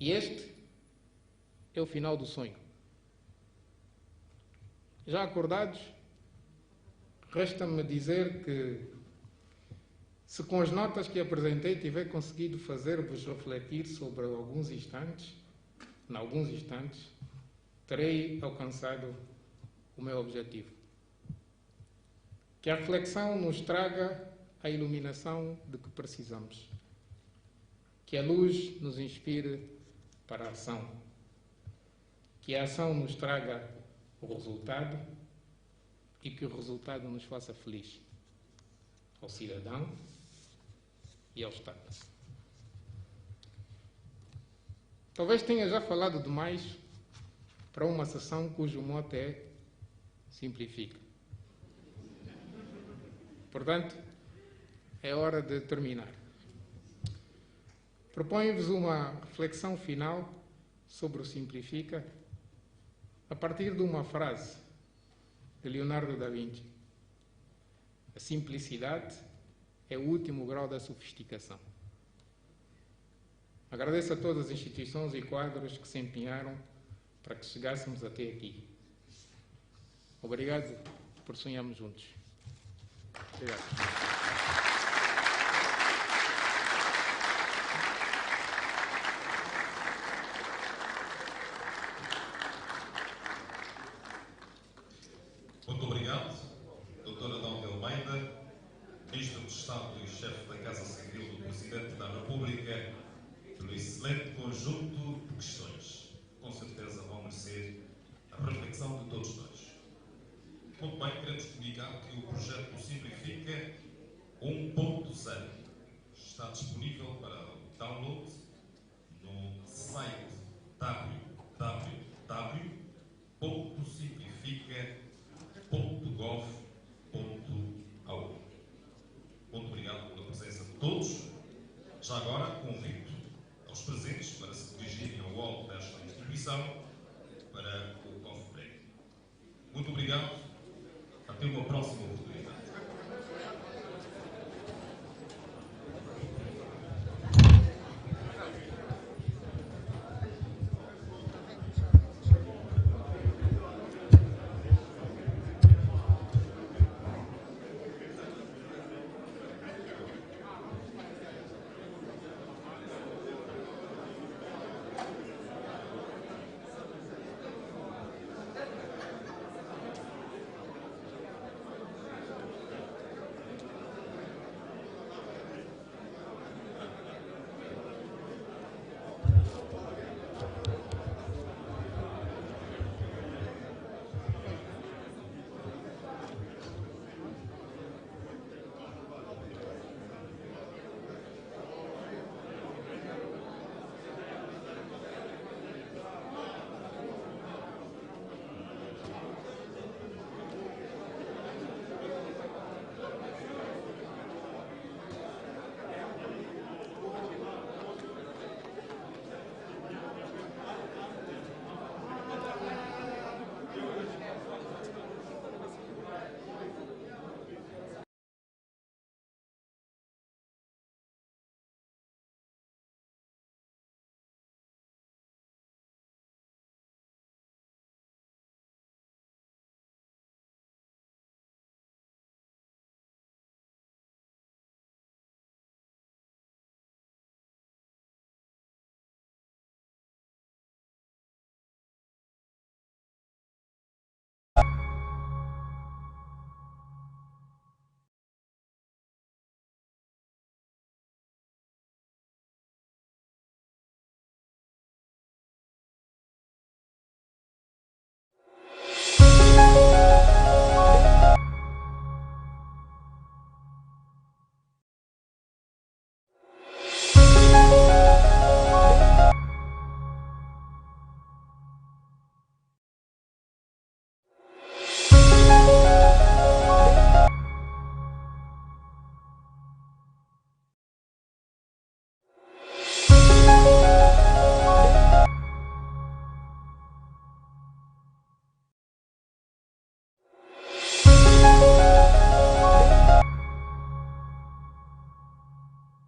E este é o final do sonho. Já acordados, resta-me dizer que, se com as notas que apresentei tiver conseguido fazer-vos refletir sobre em alguns instantes, terei alcançado o meu objetivo. Que a reflexão nos traga a iluminação de que precisamos. Que a luz nos inspire para a ação. Que a ação nos traga o resultado e que o resultado nos faça feliz ao cidadão e ao Estado. Talvez tenha já falado demais para uma sessão cujo mote é Simplifica. Portanto, é hora de terminar. Proponho-vos uma reflexão final sobre o Simplifica a partir de uma frase de Leonardo da Vinci. A simplicidade é o último grau da sofisticação. Agradeço a todas as instituições e quadros que se empenharam para que chegássemos até aqui. Obrigado por sonharmos juntos. Obrigado. Muito obrigado, Doutora Adão de Almeida, Ministro de Estado e Chefe da Casa Civil do Presidente da República, pelo excelente conjunto de questões. Com certeza vão merecer a reflexão de todos nós. Muito bem, queremos comunicar que o projeto Simplifica 1.0 está disponível para download no site www.simplifica.gov.au. Muito obrigado pela presença de todos. Já agora, convido aos presentes para se dirigirem ao hall desta instituição para o coffee break. Muito obrigado. Até uma próxima oportunidade.